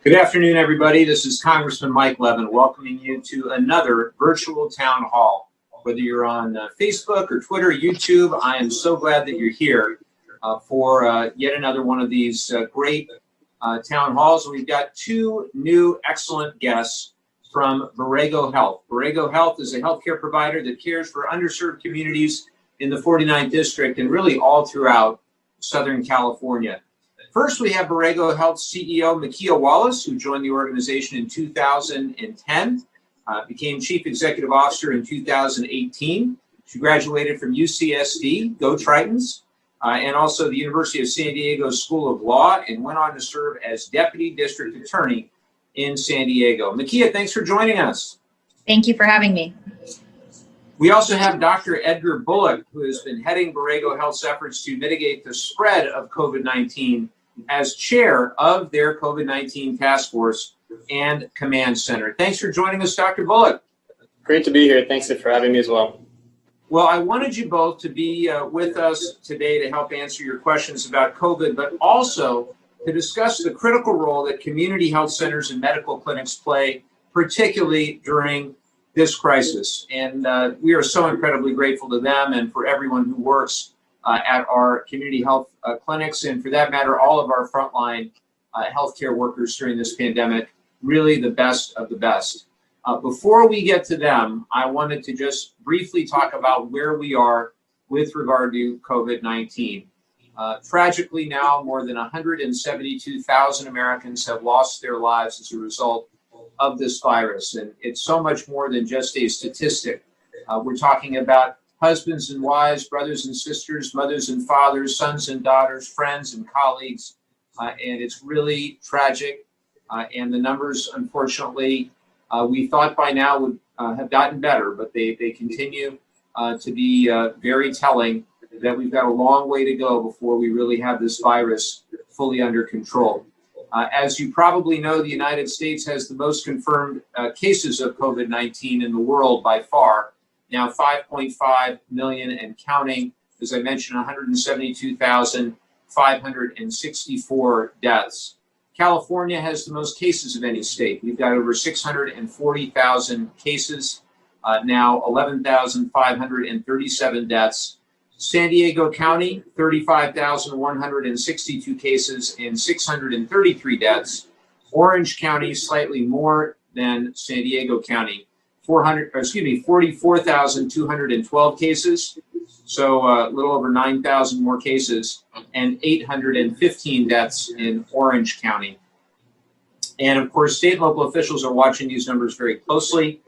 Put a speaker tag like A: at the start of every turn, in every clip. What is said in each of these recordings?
A: Good afternoon, everybody. This is Congressman Mike Levin welcoming you to another virtual town hall. Whether you're on Facebook or Twitter, YouTube, I am so glad that you're here for yet another one of these great town halls. We've got two new excellent guests from Borrego Health. Borrego Health is a healthcare provider that cares for underserved communities in the 49th District and really all throughout Southern California. First, we have Borrego Health CEO Makia Wallace, who joined the organization in 2010, became Chief Executive Officer in 2018. She graduated from UCSD, go Tritons, and also the University of San Diego School of Law, and went on to serve as Deputy District Attorney in San Diego. Makia, thanks for joining us.
B: Thank you for having me.
A: We also have Dr. Edgar Bullock, who has been heading Borrego Health's efforts to mitigate the spread of COVID-19 as chair of their COVID-19 task force and command center. Thanks for joining us, Dr. Bullock.
C: Great to be here. Thanks for having me as well.
A: Well, I wanted you both to be with us today to help answer your questions about COVID, but also to discuss the critical role that community health centers and medical clinics play, particularly during this crisis. And we are so incredibly grateful to them and for everyone who works at our community health clinics, and for that matter, all of our frontline healthcare workers during this pandemic, really the best of the best. Before we get to them, I wanted to just briefly talk about where we are with regard to COVID-19. Tragically now, more than 172,000 Americans have lost their lives as a result of this virus, and it's so much more than just a statistic. We're talking about husbands and wives, brothers and sisters, mothers and fathers, sons and daughters, friends and colleagues, and it's really tragic. And the numbers, unfortunately, we thought by now would have gotten better, but they continue to be very telling that we've got a long way to go before we really have this virus fully under control. As you probably know, the United States has the most confirmed cases of COVID-19 in the world by far. Now 5.5 million and counting. As I mentioned, 172,564 deaths. California has the most cases of any state. We've got over 640,000 cases, now 11,537 deaths. San Diego County, 35,162 cases and 633 deaths. Orange County, slightly more than San Diego County, 44,212 cases, so a little over 9,000 more cases, and 815 deaths in Orange County. And of course, state and local officials are watching these numbers very closely.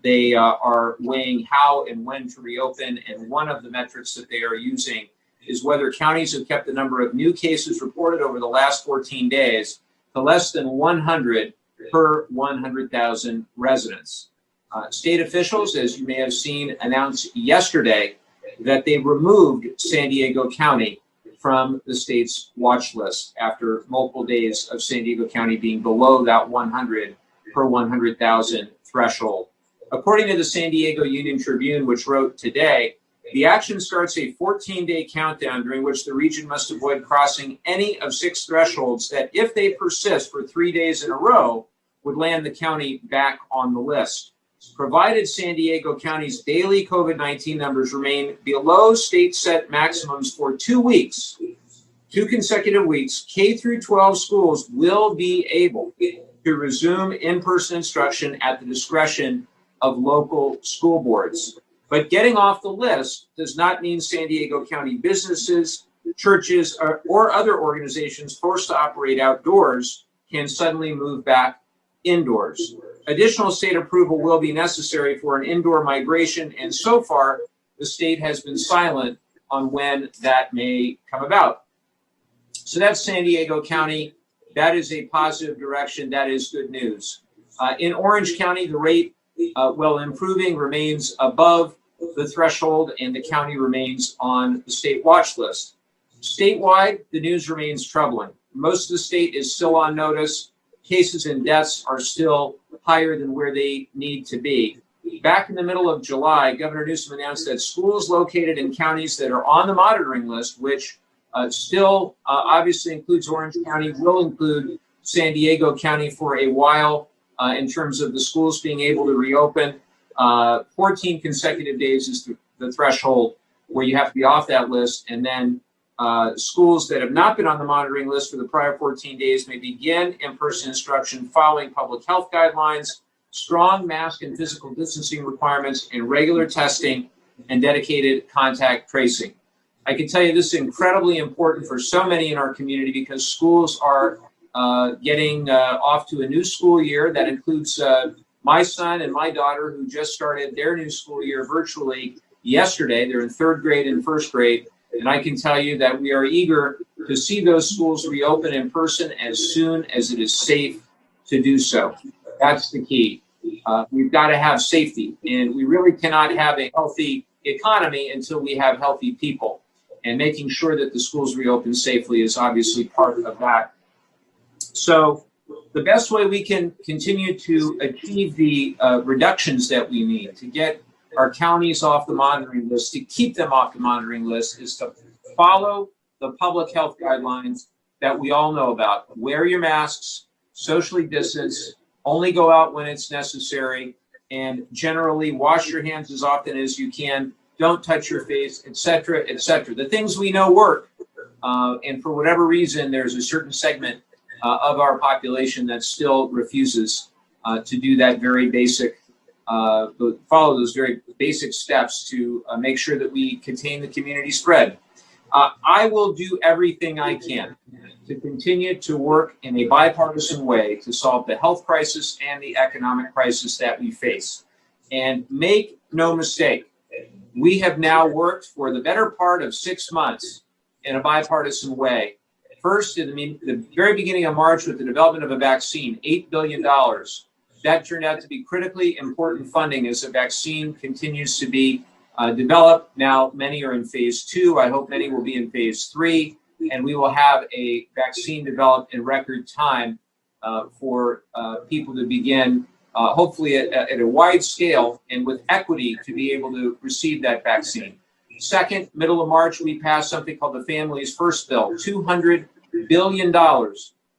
A: They are weighing how and when to reopen, and one of the metrics that they are using is whether counties have kept the number of new cases reported over the last 14 days to less than 100 per 100,000 residents. State officials, as you may have seen, announced yesterday that they removed San Diego County from the state's watch list after multiple days of San Diego County being below that 100 per 100,000 threshold. According to the San Diego Union Tribune, which wrote today, the action starts a 14-day countdown during which the region must avoid crossing any of 6 thresholds that, if they persist for 3 days in a row, would land the county back on the list. Provided San Diego County's daily COVID-19 numbers remain below state set maximums for 2 weeks, 2 consecutive weeks, K through 12 schools will be able to resume in-person instruction at the discretion of local school boards. But getting off the list does not mean San Diego County businesses, churches, or other organizations forced to operate outdoors can suddenly move back indoors. Additional state approval will be necessary for an indoor migration, and so far, the state has been silent on when that may come about. So that's San Diego County. That is a positive direction. That is good news. In Orange County, the rate, while improving, remains above the threshold, and the county remains on the state watch list. Statewide, the news remains troubling. Most of the state is still on notice. Cases and deaths are still higher than where they need to be. Back in the middle of July, Governor Newsom announced that schools located in counties that are on the monitoring list, which still obviously includes Orange County, will include San Diego County for a while in terms of the schools being able to reopen. 14 consecutive days is the threshold where you have to be off that list. And then schools that have not been on the monitoring list for the prior 14 days may begin in-person instruction following public health guidelines, strong mask and physical distancing requirements, and regular testing and dedicated contact tracing. I can tell you this is incredibly important for so many in our community because schools are getting off to a new school year. That includes my son and my daughter, who just started their new school year virtually yesterday. They're in third grade and first grade. And I can tell you that we are eager to see those schools reopen in person as soon as it is safe to do so. That's the key. We've got to have safety, and we really cannot have a healthy economy until we have healthy people. And making sure that the schools reopen safely is obviously part of that. So the best way we can continue to achieve the reductions that we need to get our counties off the monitoring list, to keep them off the monitoring list, is to follow the public health guidelines that we all know about. Wear your masks, socially distance, only go out when it's necessary, and generally wash your hands as often as you can. Don't touch your face, et cetera, et cetera. The things we know work. And for whatever reason, there's a certain segment of our population that still refuses to do that very basic, follow those very basic steps to make sure that we contain the community spread. I will do everything I can to continue to work in a bipartisan way to solve the health crisis and the economic crisis that we face. And make no mistake, we have now worked for the better part of 6 months in a bipartisan way. First, in the very beginning of March, with the development of a vaccine, $8 billion. That turned out to be critically important funding as the vaccine continues to be developed. Now, many are in phase 2. I hope many will be in phase 3. And we will have a vaccine developed in record time for people to begin, hopefully at a wide scale and with equity, to be able to receive that vaccine. Second, middle of March, we passed something called the Families First Bill, $200 billion.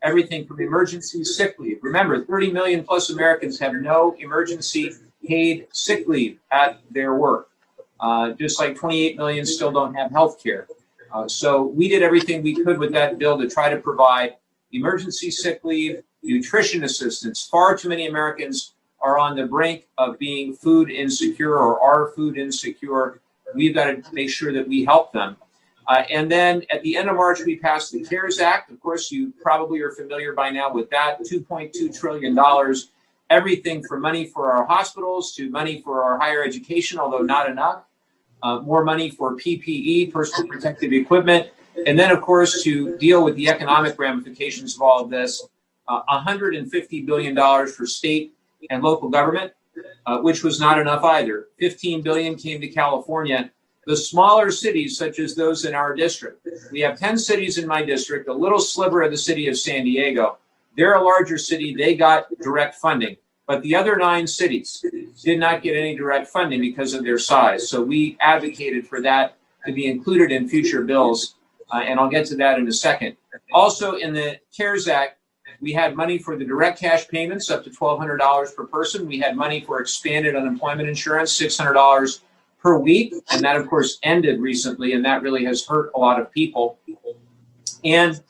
A: Everything from emergency sick leave. Remember, 30 million plus Americans have no emergency paid sick leave at their work. Just like 28 million still don't have health care. So we did everything we could with that bill to try to provide emergency sick leave, nutrition assistance. Far too many Americans are on the brink of being food insecure or are food insecure. We've got to make sure that we help them. And then at the end of March, we passed the CARES Act. Of course, you probably are familiar by now with that, $2.2 trillion, everything from money for our hospitals to money for our higher education, although not enough, more money for PPE, personal protective equipment, and then, of course, to deal with the economic ramifications of all of this, $150 billion for state and local government, which was not enough either. $15 billion came to California. The smaller cities, such as those in our district, we have 10 cities in my district, a little sliver of the city of San Diego. They're a larger city. They got direct funding. But the other 9 cities did not get any direct funding because of their size. So we advocated for that to be included in future bills. And I'll get to that in a second. Also, in the CARES Act, we had money for the direct cash payments up to $1,200 per person. We had money for expanded unemployment insurance, $600 per week. And that, of course, ended recently. And that really has hurt a lot of people. And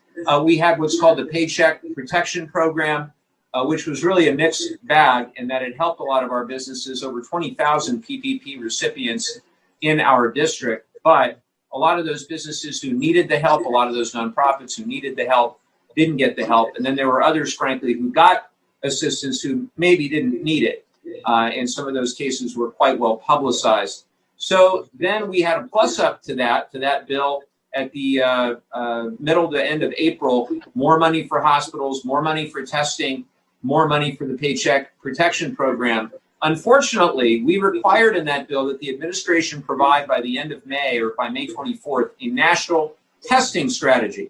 A: we had what's called the Paycheck Protection Program, which was really a mixed bag in that it helped a lot of our businesses, over 20,000 PPP recipients in our district. But a lot of those businesses who needed the help, a lot of those nonprofits who needed the help, didn't get the help. And then there were others, frankly, who got assistance who maybe didn't need it. And some of those cases were quite well publicized. So then we had a plus up to that bill at the middle to end of April, more money for hospitals, more money for testing, more money for the Paycheck Protection Program. Unfortunately, we required in that bill that the administration provide by the end of May or by May 24th a national testing strategy.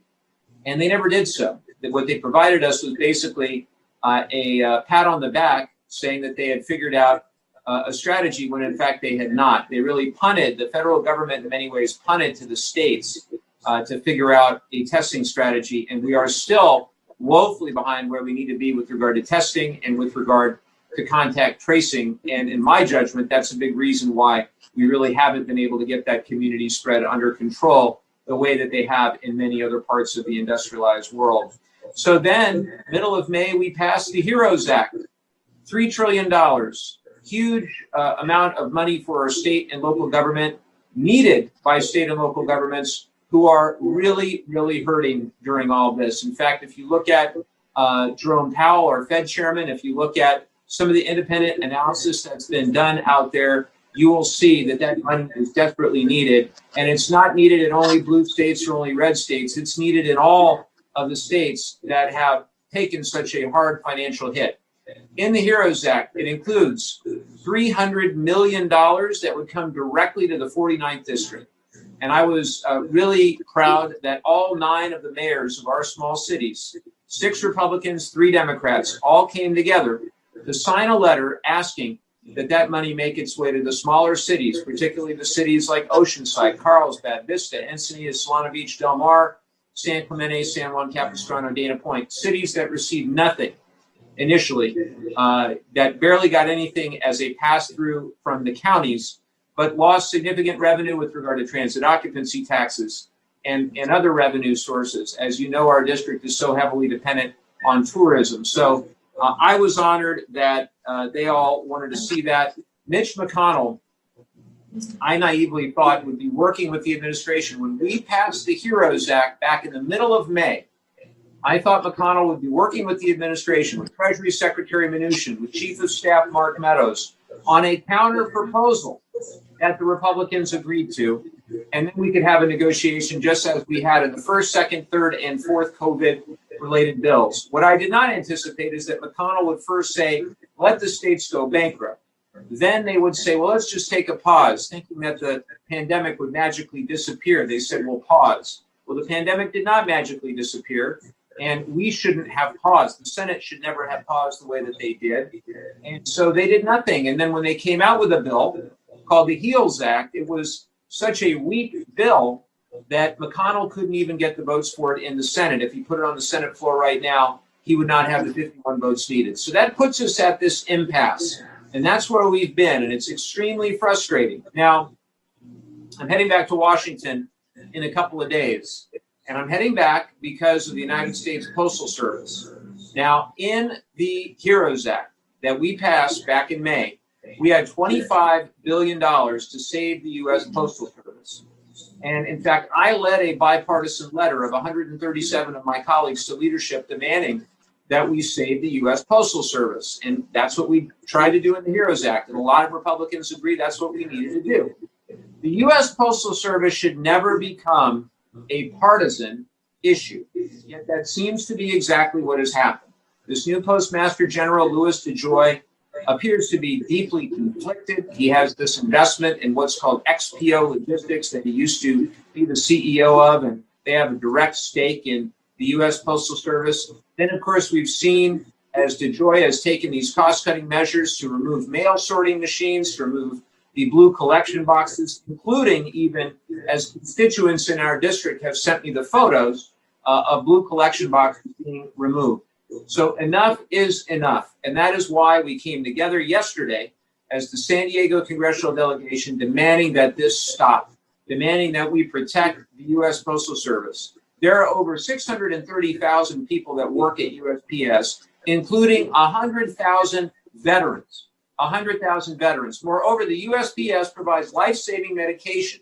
A: And they never did so. What they provided us was basically a pat on the back saying that they had figured out a strategy when in fact they had not. They really punted, the federal government in many ways punted to the states to figure out a testing strategy. And we are still woefully behind where we need to be with regard to testing and with regard to contact tracing. And in my judgment, that's a big reason why we really haven't been able to get that community spread under control the way that they have in many other parts of the industrialized world. So then, middle of May, we passed the HEROES Act, $3 trillion, huge amount of money for our state and local government, needed by state and local governments who are really, really hurting during all this. In fact, if you look at Jerome Powell, our Fed chairman, if you look at some of the independent analysis that's been done out there, you will see that that money is desperately needed. And it's not needed in only blue states or only red states. It's needed in all of the states that have taken such a hard financial hit. In the HEROES Act, it includes $300 million that would come directly to the 49th District. And I was really proud that all 9 of the mayors of our small cities, 6 Republicans, 3 Democrats, all came together to sign a letter asking that that money make its way to the smaller cities, particularly the cities like Oceanside, Carlsbad, Vista, Encinitas, Solana Beach, Del Mar, San Clemente, San Juan Capistrano, Dana Point, cities that received nothing initially, that barely got anything as a pass-through from the counties, but lost significant revenue with regard to transit occupancy taxes and other revenue sources. As you know, our district is so heavily dependent on tourism. So I was honored that they all wanted to see that. Mitch McConnell, I naively thought, would be working with the administration. When we passed the HEROES Act back in the middle of May, I thought McConnell would be working with the administration, with Treasury Secretary Mnuchin, with Chief of Staff Mark Meadows, on a counter proposal that the Republicans agreed to, and then we could have a negotiation just as we had in the first, second, third, and fourth COVID-related bills. What I did not anticipate is that McConnell would first say, let the states go bankrupt. Then they would say, well, let's just take a pause, thinking that the pandemic would magically disappear. They said, well, pause. Well, the pandemic did not magically disappear, and we shouldn't have paused. The Senate should never have paused the way that they did. And so they did nothing. And then when they came out with a bill called the HEALS Act, it was such a weak bill that McConnell couldn't even get the votes for it in the Senate. If he put it on the Senate floor right now, he would not have the 51 votes needed. So that puts us at this impasse. And that's where we've been. And it's extremely frustrating. Now, I'm heading back to Washington in a couple of days. And I'm heading back because of the United States Postal Service. Now, in the HEROES Act that we passed back in May, we had $25 billion to save the U.S. Postal Service. And in fact, I led a bipartisan letter of 137 of my colleagues to leadership demanding that we save the U.S. Postal Service. And that's what we tried to do in the HEROES Act. And a lot of Republicans agree that's what we needed to do. The U.S. Postal Service should never become a partisan issue. Yet that seems to be exactly what has happened. This new Postmaster General, Louis DeJoy, appears to be deeply conflicted. He has this investment in what's called XPO Logistics that he used to be the CEO of, and they have a direct stake in the U.S. Postal Service. Then, of course, we've seen as DeJoy has taken these cost-cutting measures to remove mail sorting machines, to remove the blue collection boxes, including even as constituents in our district have sent me the photos of blue collection boxes being removed. So enough is enough. And that is why we came together yesterday as the San Diego congressional delegation demanding that this stop, demanding that we protect the U.S. Postal Service. There are over 630,000 people that work at USPS, including 100,000 veterans. 100,000 veterans. Moreover, the USPS provides life-saving medication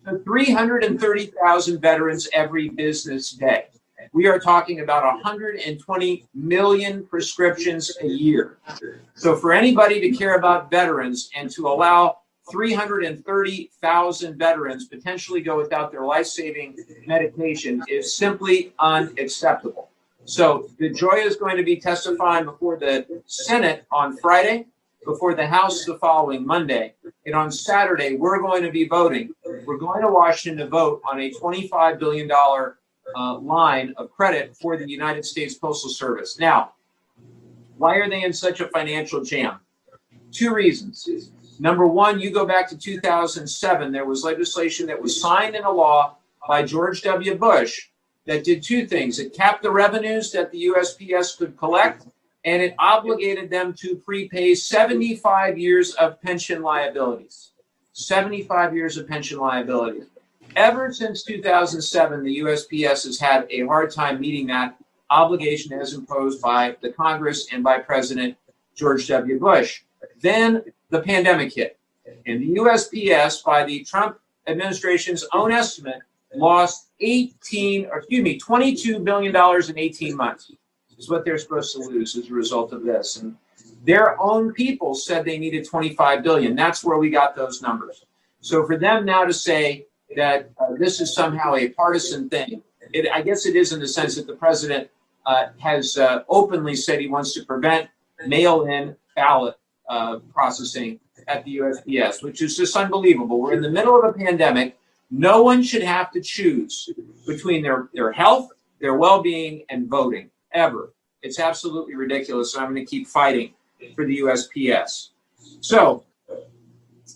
A: to 330,000 veterans every business day. We are talking about 120 million prescriptions a year. So for anybody to care about veterans and to allow 330,000 veterans potentially go without their life-saving medication is simply unacceptable. So DeJoy is going to be testifying before the Senate on Friday, before the House the following Monday. And on Saturday, we're going to be voting. We're going to Washington to vote on a $25 billion line of credit for the United States Postal Service. Now, why are they in such a financial jam? 2 reasons. Number one, you go back to 2007, there was legislation that was signed into law by George W. Bush that did two things. It capped the revenues that the USPS could collect, and it obligated them to prepay 75 years of pension liabilities. 75 years of pension liabilities. Ever since 2007, the USPS has had a hard time meeting that obligation as imposed by the Congress and by President George W. Bush. Then the pandemic hit, and the USPS, by the Trump administration's own estimate, lost $22 billion in 18 months. Is what they're supposed to lose as a result of this. And their own people said they needed $25 billion. That's where we got those numbers. So for them now to say that this is somehow a partisan thing, I guess it is in the sense that the president has openly said he wants to prevent mail-in ballot processing at the USPS, which is just unbelievable. We're in the middle of a pandemic. No one should have to choose between their health, their well-being, and voting, ever. It's absolutely ridiculous, and I'm going to keep fighting for the USPS. So,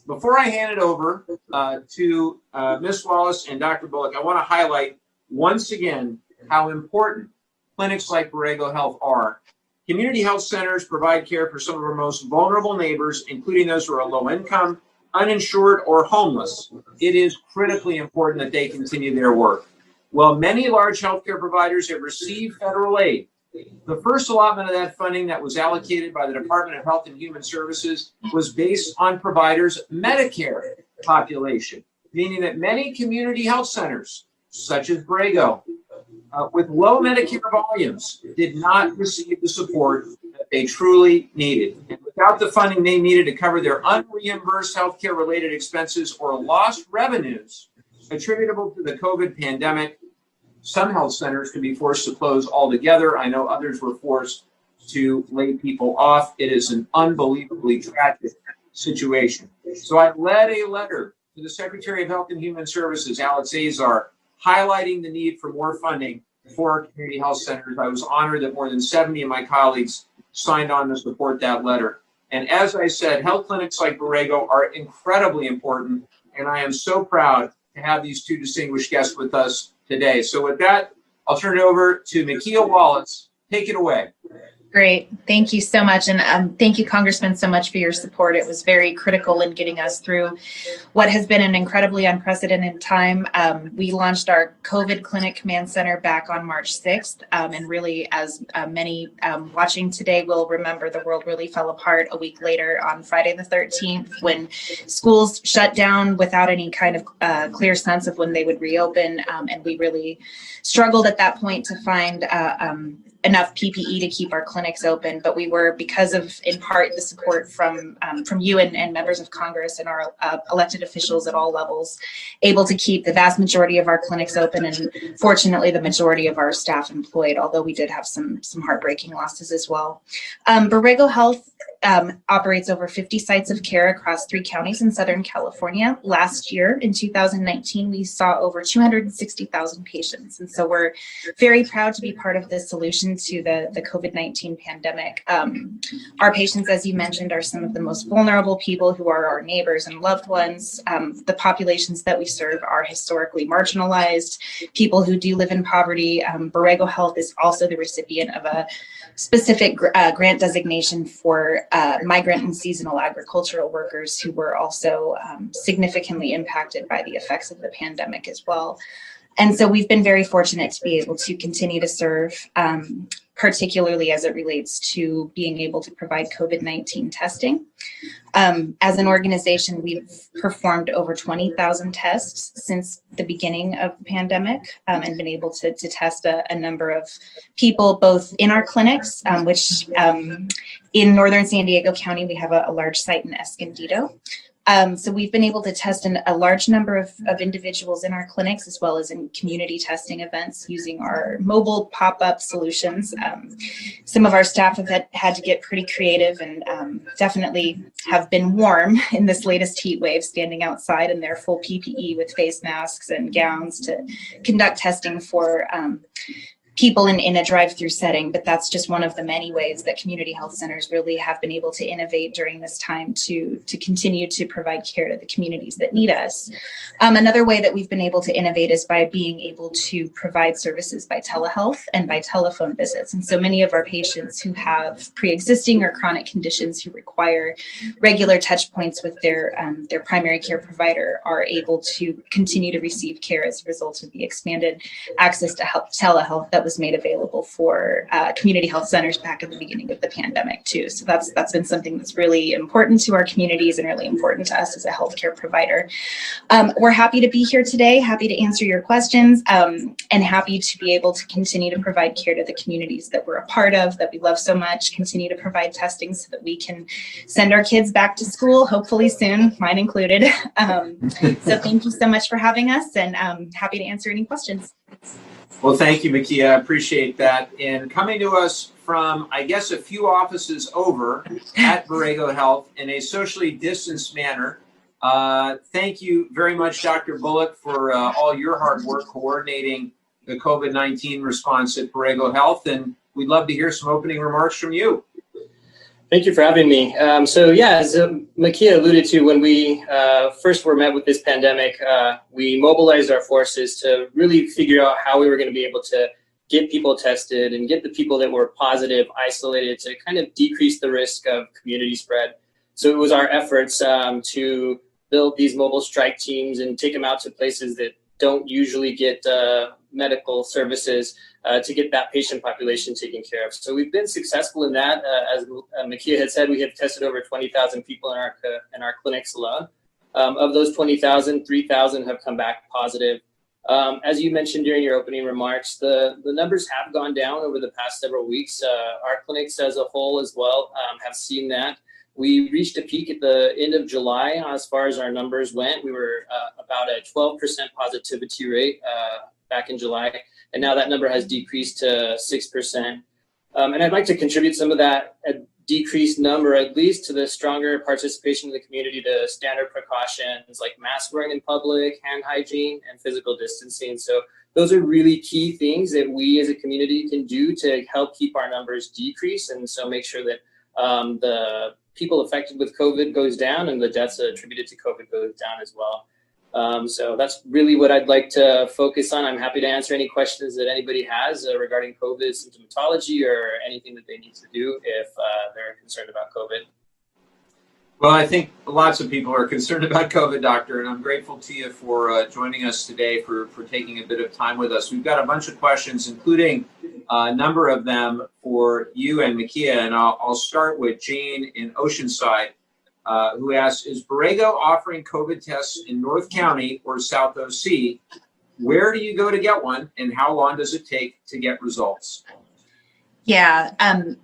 A: before I hand it over to Ms. Wallace and Dr. Bullock, I want to highlight once again how important clinics like Borrego Health are. Community health centers provide care for some of our most vulnerable neighbors, including those who are low income, uninsured, or homeless. It is critically important that they continue their work. While many large healthcare providers have received federal aid, the first allotment of that funding that was allocated by the Department of Health and Human Services was based on providers' Medicare population, meaning that many community health centers, such as Borrego, with low Medicare volumes, did not receive the support that they truly needed. And without the funding they needed to cover their unreimbursed healthcare-related expenses or lost revenues attributable to the COVID pandemic, some health centers could be forced to close altogether. I know others were forced to lay people off. It is an unbelievably tragic situation. So I led a letter to the Secretary of Health and Human Services, Alex Azar, highlighting the need for more funding for our community health centers. I was honored that more than 70 of my colleagues signed on to support that letter. And as I said, health clinics like Borrego are incredibly important, and I am so proud to have these two distinguished guests with us today. So with that, I'll turn it over to Mikia Wallace. Take it away.
B: Great. Thank you so much. And thank you, Congressman, so much for your support. It was very critical in getting us through what has been an incredibly unprecedented time. We launched our COVID Clinic Command Center back on March 6th. And really, as many watching today will remember, the world really fell apart a week later on Friday the 13th when schools shut down without any kind of clear sense of when they would reopen. And we really struggled at that point to find enough PPE to keep our clinics open, but we were, because of, in part, the support from you and members of Congress and our elected officials at all levels, able to keep the vast majority of our clinics open, and fortunately the majority of our staff employed, although we did have some heartbreaking losses as well. Borrego Health operates over 50 sites of care across 3 counties in Southern California. Last year, in 2019, we saw over 260,000 patients. And so we're very proud to be part of this solution to the COVID-19 pandemic. Our patients, as you mentioned, are some of the most vulnerable people who are our neighbors and loved ones. The populations that we serve are historically marginalized, people who do live in poverty. Borrego Health is also the recipient of a specific grant designation for migrant and seasonal agricultural workers who were also significantly impacted by the effects of the pandemic as well. And so we've been very fortunate to be able to continue to serve, particularly as it relates to being able to provide COVID-19 testing. As an organization, we've performed over 20,000 tests since the beginning of the pandemic, and been able to test a number of people both in our clinics, which in northern San Diego County, we have a large site in Escondido. So we've been able to test a large number of individuals in our clinics, as well as in community testing events using our mobile pop-up solutions. Some of our staff have had to get pretty creative and definitely have been warm in this latest heat wave, standing outside in their full PPE with face masks and gowns to conduct testing for people in a drive-through setting, but that's just one of the many ways that community health centers really have been able to innovate during this time to continue to provide care to the communities that need us. Another way that we've been able to innovate is by being able to provide services by telehealth and by telephone visits. And so many of our patients who have pre-existing or chronic conditions who require regular touch points with their primary care provider are able to continue to receive care as a result of the expanded access to telehealth that was made available for community health centers back at the beginning of the pandemic too. So that's been something that's really important to our communities and really important to us as a healthcare provider. We're happy to be here today, happy to answer your questions, and happy to be able to continue to provide care to the communities that we're a part of, that we love so much, continue to provide testing so that we can send our kids back to school, hopefully soon, mine included. So thank you so much for having us, and happy to answer any questions.
A: Well, thank you, Makia. I appreciate that. And coming to us from, I guess, a few offices over at Borrego Health in a socially distanced manner, thank you very much, Dr. Bullock, for all your hard work coordinating the COVID-19 response at Borrego Health. And we'd love to hear some opening remarks from you.
C: Thank you for having me. So yeah, as Makia alluded to, when we first were met with this pandemic, we mobilized our forces to really figure out how we were going to be able to get people tested and get the people that were positive isolated to kind of decrease the risk of community spread. So it was our efforts to build these mobile strike teams and take them out to places that don't usually get medical services to get that patient population taken care of. So we've been successful in that. As Makia had said, we have tested over 20,000 people in our clinics alone. Of those 20,000, 3,000 have come back positive. As you mentioned during your opening remarks, the numbers have gone down over the past several weeks. Our clinics as a whole as well have seen that. We reached a peak at the end of July as far as our numbers went. We were about a 12% positivity rate back in July, and now that number has decreased to 6%. And I'd like to contribute some of that decreased number at least to the stronger participation in the community to standard precautions like mask wearing in public, hand hygiene, and physical distancing. So those are really key things that we as a community can do to help keep our numbers decrease, and so make sure that the people affected with COVID goes down and the deaths attributed to COVID goes down as well. So that's really what I'd like to focus on. I'm happy to answer any questions that anybody has regarding COVID symptomatology or anything that they need to do if they're concerned about COVID.
A: Well, I think lots of people are concerned about COVID, Doctor, and I'm grateful to you for joining us today, for taking a bit of time with us. We've got a bunch of questions, including a number of them for you and Makia, and I'll start with Jane in Oceanside, who asks, is Borrego offering COVID tests in North County or South OC? Where do you go to get one, and how long does it take to get results?
B: Yeah,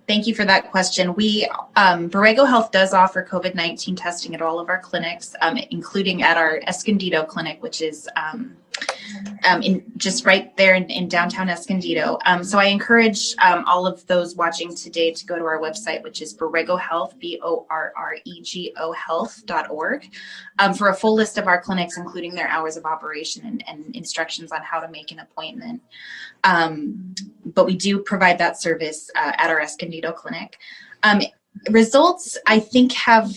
B: thank you for that question. Borrego Health does offer COVID-19 testing at all of our clinics, including at our Escondido clinic, which is just right there in downtown Escondido. So I encourage all of those watching today to go to our website, which is Borrego Health, BORREGO health.org, for a full list of our clinics, including their hours of operation and instructions on how to make an appointment. But we do provide that service at our Escondido clinic. Results, I think, have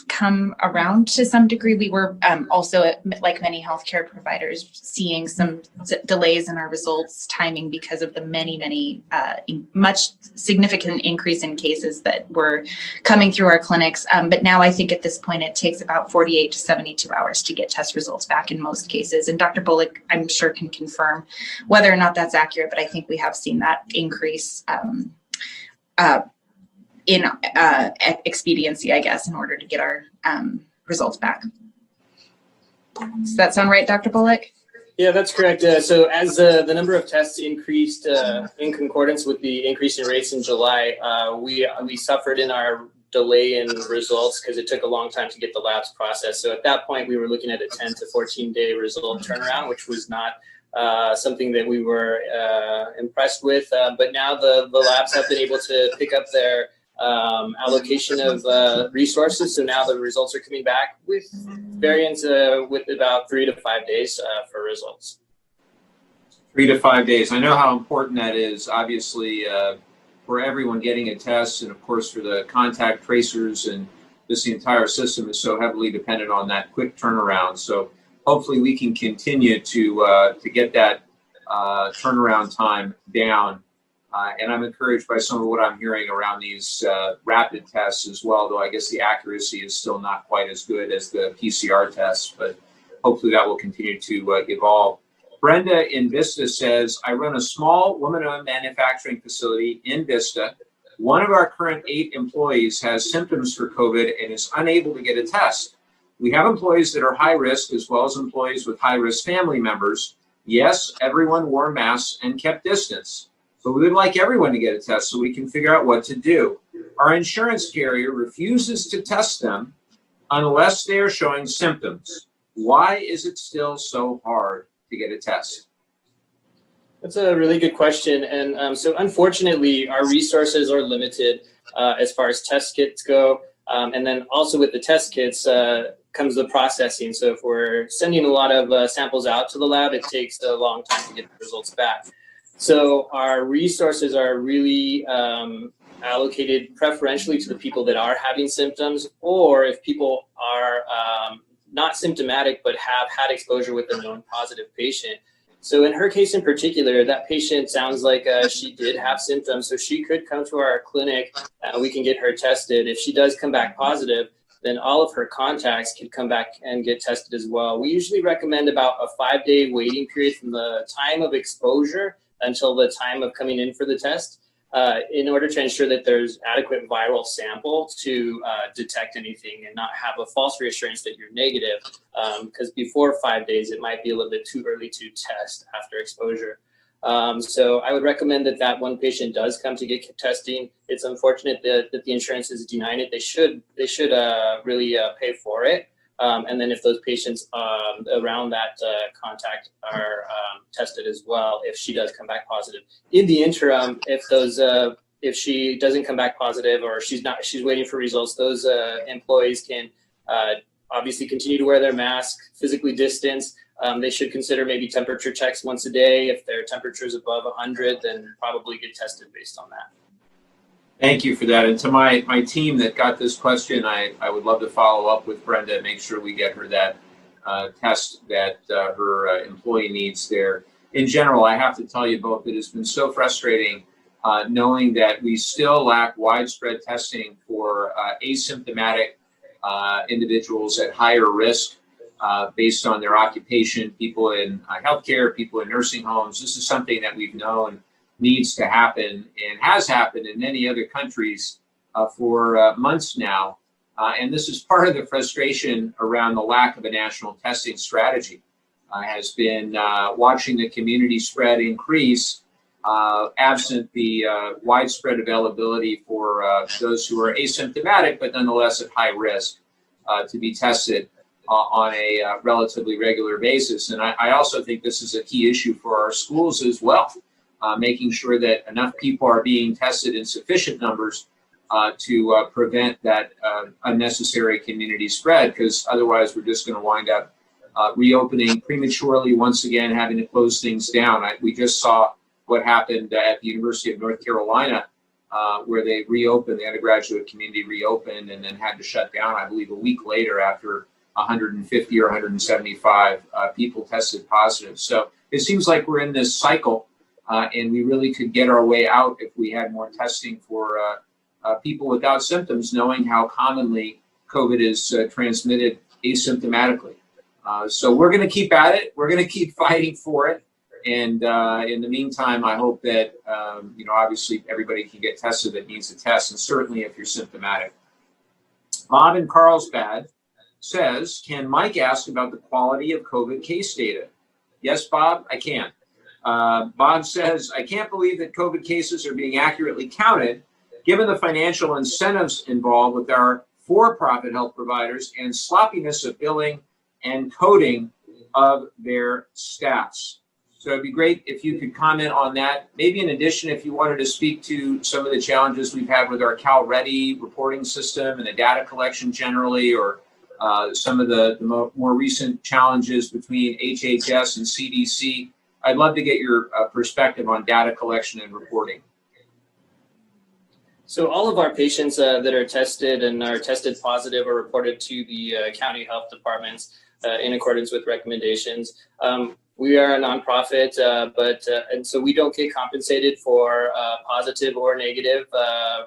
B: come around to some degree. We were also, like many healthcare providers, seeing some delays in our results timing because of the many, much significant increase in cases that were coming through our clinics. But now I think at this point it takes about 48 to 72 hours to get test results back in most cases. And Dr. Bullock, I'm sure, can confirm whether or not that's accurate, but I think we have seen that increase in expediency, I guess, in order to get our results back. Does that sound right, Dr. Bullock?
C: Yeah, that's correct. So as the number of tests increased in concordance with the increase in rates in July, we suffered in our delay in results because it took a long time to get the labs processed. So at that point, we were looking at a 10 to 14 day result turnaround, which was not something that we were impressed with. But now the labs have been able to pick up their allocation of resources. So now the results are coming back with variants with about 3 to 5 days for results.
A: 3 to 5 days. I know how important that is, obviously, for everyone getting a test, and of course for the contact tracers, and this entire system is so heavily dependent on that quick turnaround. So hopefully we can continue to get that turnaround time down. And I'm encouraged by some of what I'm hearing around these rapid tests as well, though I guess the accuracy is still not quite as good as the PCR tests, but hopefully that will continue to evolve. Brenda in Vista says, I run a small woman-owned manufacturing facility in Vista. One of our current 8 employees has symptoms for COVID and is unable to get a test. We have employees that are high risk as well as employees with high risk family members. Yes, everyone wore masks and kept distance, but we would like everyone to get a test so we can figure out what to do. Our insurance carrier refuses to test them unless they are showing symptoms. Why is it still so hard to get a test?
C: That's a really good question. And so unfortunately, our resources are limited as far as test kits go. And then also with the test kits comes the processing. So if we're sending a lot of samples out to the lab, it takes a long time to get the results back. So our resources are really allocated preferentially to the people that are having symptoms, or if people are not symptomatic but have had exposure with a known positive patient. So in her case in particular, that patient sounds like she did have symptoms, so she could come to our clinic. We can get her tested. If she does come back positive, then all of her contacts can come back and get tested as well. We usually recommend about a 5-day waiting period from the time of exposure until the time of coming in for the test, in order to ensure that there's adequate viral sample to detect anything and not have a false reassurance that you're negative, because before 5 days, it might be a little bit too early to test after exposure. So I would recommend that one patient does come to get testing. It's unfortunate that the insurance is denying it. They should really pay for it. And then if those patients around that contact are tested as well, if she does come back positive. In the interim, if she doesn't come back positive or she's waiting for results, those employees can obviously continue to wear their mask, physically distance. They should consider maybe temperature checks once a day. If their temperature is above 100, then probably get tested based on that.
A: Thank you for that. And to my team that got this question, I would love to follow up with Brenda and make sure we get her that test that her employee needs there. In general, I have to tell you both, it has been so frustrating knowing that we still lack widespread testing for asymptomatic individuals at higher risk based on their occupation, people in healthcare, people in nursing homes. This is something that we've known needs to happen and has happened in many other countries for months now. And this is part of the frustration around the lack of a national testing strategy. Has been watching the community spread increase absent the widespread availability for those who are asymptomatic but nonetheless at high risk to be tested on a relatively regular basis. And I also think this is a key issue for our schools as well. Making sure that enough people are being tested in sufficient numbers to prevent that unnecessary community spread, because otherwise we're just going to wind up reopening prematurely once again, having to close things down. We just saw what happened at the University of North Carolina, where they reopened, the undergraduate community reopened and then had to shut down, I believe, a week later after 150 or 175 people tested positive. So it seems like we're in this cycle. And we really could get our way out if we had more testing for people without symptoms, knowing how commonly COVID is transmitted asymptomatically. So we're going to keep at it. We're going to keep fighting for it. And in the meantime, I hope that, obviously everybody can get tested that needs a test, and certainly if you're symptomatic. Bob in Carlsbad says, can Mike ask about the quality of COVID case data? Yes, Bob, I can. Bob says, I can't believe that COVID cases are being accurately counted, given the financial incentives involved with our for-profit health providers and sloppiness of billing and coding of their staffs. So it'd be great if you could comment on that. Maybe in addition, if you wanted to speak to some of the challenges we've had with our CalReady reporting system and the data collection generally, or some of the more recent challenges between HHS and CDC I'd love to get your perspective on data collection and reporting.
C: So all of our patients that are tested and are tested positive are reported to the county health departments in accordance with recommendations. We are a nonprofit, and so we don't get compensated for positive or negative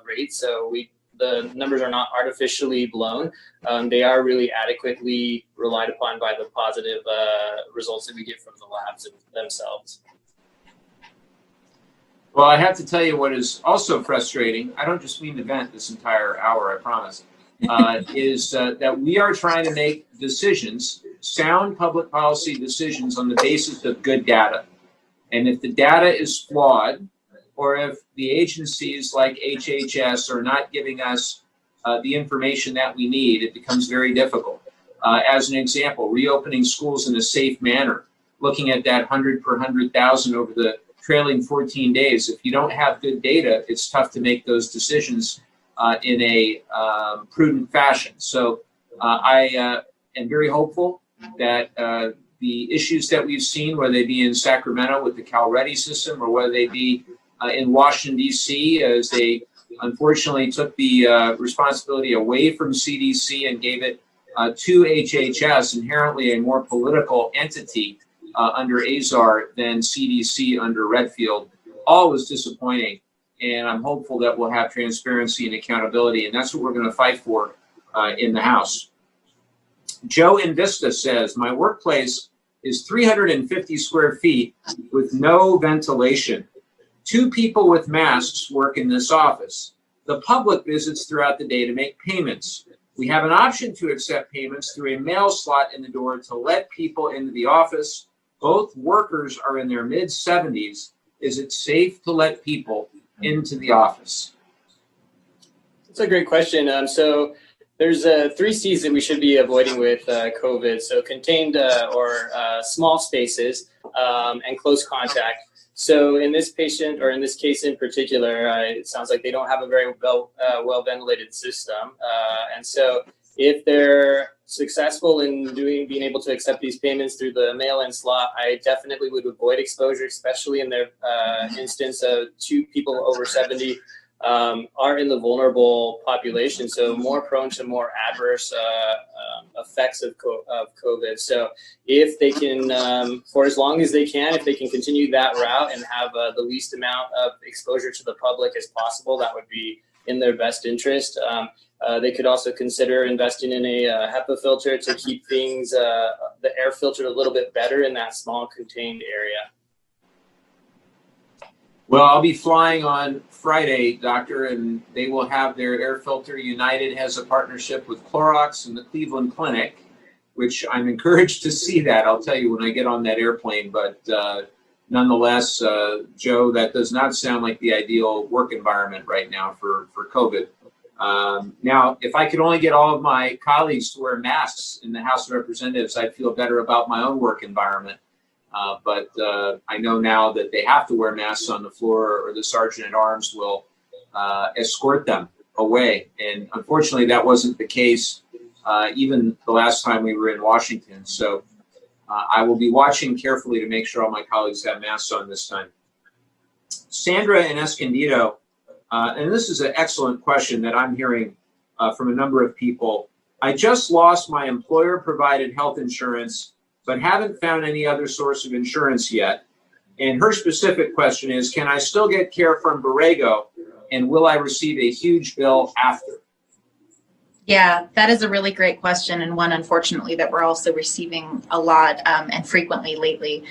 C: rates. So the numbers are not artificially blown. They are really adequately relied upon by the positive results that we get from the labs themselves.
A: Well, I have to tell you what is also frustrating. I don't just mean to vent this entire hour, I promise, is that we are trying to make decisions, sound public policy decisions on the basis of good data. And if the data is flawed, or if the agencies like HHS are not giving us the information that we need, it becomes very difficult. As an example, reopening schools in a safe manner, looking at that 100 per 100,000 over the trailing 14 days. If you don't have good data, it's tough to make those decisions in a prudent fashion. So I am very hopeful that the issues that we've seen, whether they be in Sacramento with the CalReady system or whether they be in Washington, D.C., as they unfortunately took the responsibility away from CDC and gave it to HHS, inherently a more political entity under Azar than CDC under Redfield, all was disappointing. And I'm hopeful that we'll have transparency and accountability, and that's what we're going to fight for in the House. Joe in Vista says, my workplace is 350 square feet with no ventilation. 2 people with masks work in this office. The public visits throughout the day to make payments. We have an option to accept payments through a mail slot in the door to let people into the office. Both workers are in their mid-70s. Is it safe to let people into the office?
C: That's a great question. So there's 3 C's that we should be avoiding with COVID. So contained or small spaces and close contact. So in this patient, or in this case in particular, it sounds like they don't have a very well ventilated system. And so if they're successful in being able to accept these payments through the mail-in slot, I definitely would avoid exposure, especially in their instance of 2 people over 70 are in the vulnerable population, so more prone to more adverse effects of COVID. So if they can, for as long as they can, if they can continue that route and have the least amount of exposure to the public as possible, that would be in their best interest. They could also consider investing in a HEPA filter to keep things, the air filtered a little bit better in that small contained area.
A: Well, I'll be flying on Friday, Doctor, and they will have their air filter. United has a partnership with Clorox and the Cleveland Clinic, which I'm encouraged to see that. I'll tell you when I get on that airplane. But nonetheless, Joe, that does not sound like the ideal work environment right now for COVID. Now, if I could only get all of my colleagues to wear masks in the House of Representatives, I'd feel better about my own work environment. But I know now that they have to wear masks on the floor, or the sergeant at arms will escort them away. And unfortunately, that wasn't the case even the last time we were in Washington. So I will be watching carefully to make sure all my colleagues have masks on this time. Sandra in Escondido, and this is an excellent question that I'm hearing from a number of people. I just lost my employer-provided health insurance, but haven't found any other source of insurance yet. And her specific question is, can I still get care from Borrego, and will I receive a huge bill after?
B: Yeah, that is a really great question, and one, unfortunately, that we're also receiving a lot and frequently lately.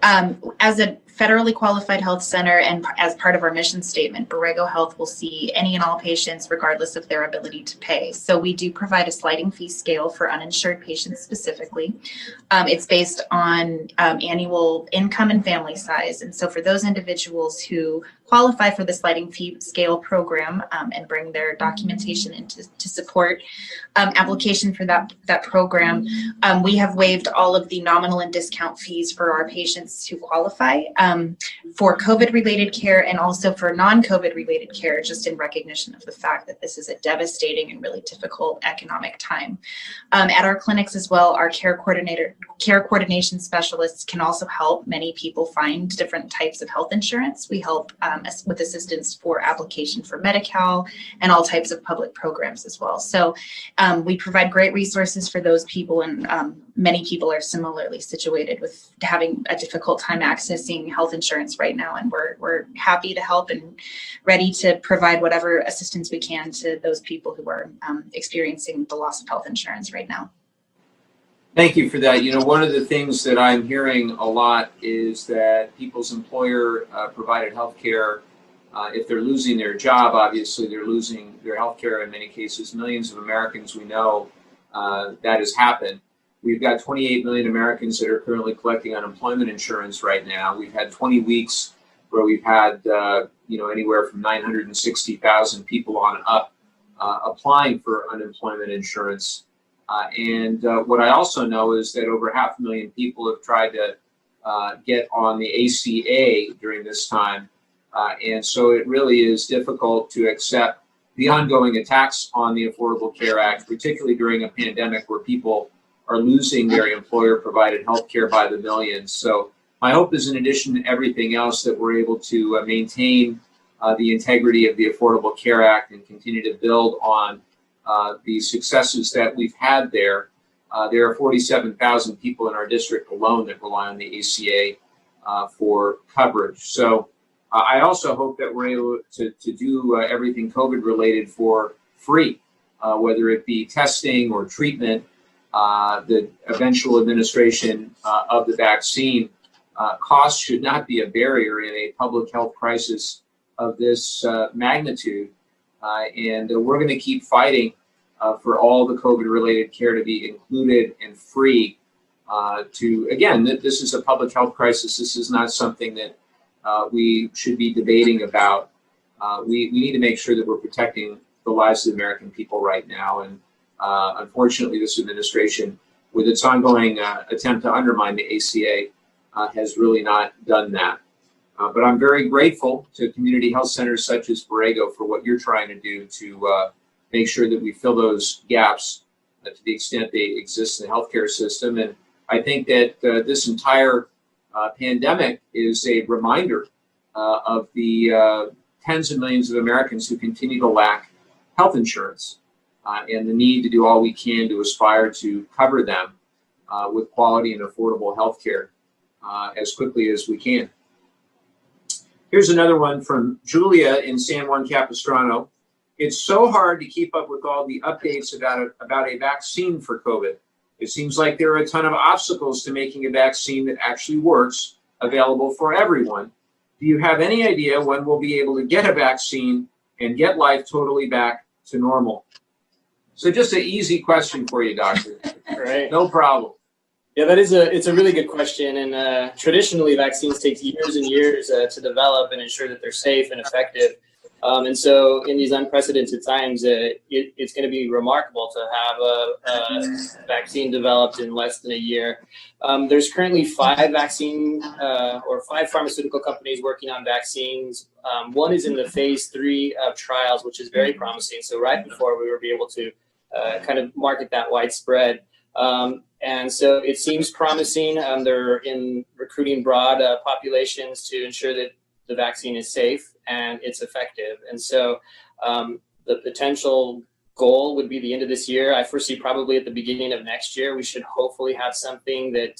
B: As a federally qualified health center and as part of our mission statement, Borrego Health will see any and all patients regardless of their ability to pay. So we do provide a sliding fee scale for uninsured patients specifically. It's based on annual income and family size. And so for those individuals who qualify for the sliding fee scale program and bring their documentation in to support application for that program. We have waived all of the nominal and discount fees for our patients who qualify for COVID-related care and also for non-COVID related care, just in recognition of the fact that this is a devastating and really difficult economic time. At our clinics as well, our care coordination specialists can also help many people find different types of health insurance. We help with assistance for application for Medi-Cal and all types of public programs as well. So we provide great resources for those people, and many people are similarly situated with having a difficult time accessing health insurance right now, and we're happy to help and ready to provide whatever assistance we can to those people who are experiencing the loss of health insurance right now.
A: Thank you for that. You know, one of the things that I'm hearing a lot is that people's employer provided health care, if they're losing their job, obviously they're losing their health care in many cases. Millions of Americans we know that has happened. We've got 28 million Americans that are currently collecting unemployment insurance right now. We've had 20 weeks where we've had anywhere from 960,000 people on up applying for unemployment insurance. And what I also know is that over 500,000 people have tried to get on the ACA during this time. And so it really is difficult to accept the ongoing attacks on the Affordable Care Act, particularly during a pandemic where people are losing their employer-provided health care by the millions. So my hope is, in addition to everything else, that we're able to maintain the integrity of the Affordable Care Act and continue to build on the successes that we've had there. There are 47,000 people in our district alone that rely on the ACA for coverage. So I also hope that we're able to do everything COVID related for free, whether it be testing or treatment, the eventual administration of the vaccine. Cost should not be a barrier in a public health crisis of this magnitude. And we're going to keep fighting for all the COVID-related care to be included and free. This is a public health crisis. This is not something that we should be debating about. We need to make sure that we're protecting the lives of the American people right now. And unfortunately, this administration, with its ongoing attempt to undermine the ACA, has really not done that. But I'm very grateful to community health centers such as Borrego for what you're trying to do to make sure that we fill those gaps to the extent they exist in the healthcare system. And I think that this entire pandemic is a reminder of the tens of millions of Americans who continue to lack health insurance and the need to do all we can to aspire to cover them with quality and affordable health care as quickly as we can. Here's another one from Julia in San Juan Capistrano. It's so hard to keep up with all the updates about a vaccine for COVID. It seems like there are a ton of obstacles to making a vaccine that actually works available for everyone. Do you have any idea when we'll be able to get a vaccine and get life totally back to normal? So just an easy question for you, Doctor.
C: Right.
A: No problem.
C: Yeah, it's a really good question. And traditionally, vaccines take years and years to develop and ensure that they're safe and effective. And so in these unprecedented times, it's going to be remarkable to have a vaccine developed in less than a year. There's currently 5 pharmaceutical companies working on vaccines. One is in the phase 3 of trials, which is very promising. So right before we will be able to kind of market that widespread. And so it seems promising. They're in recruiting broad populations to ensure that the vaccine is safe and it's effective. And so the potential goal would be the end of this year. I foresee probably at the beginning of next year, we should hopefully have something that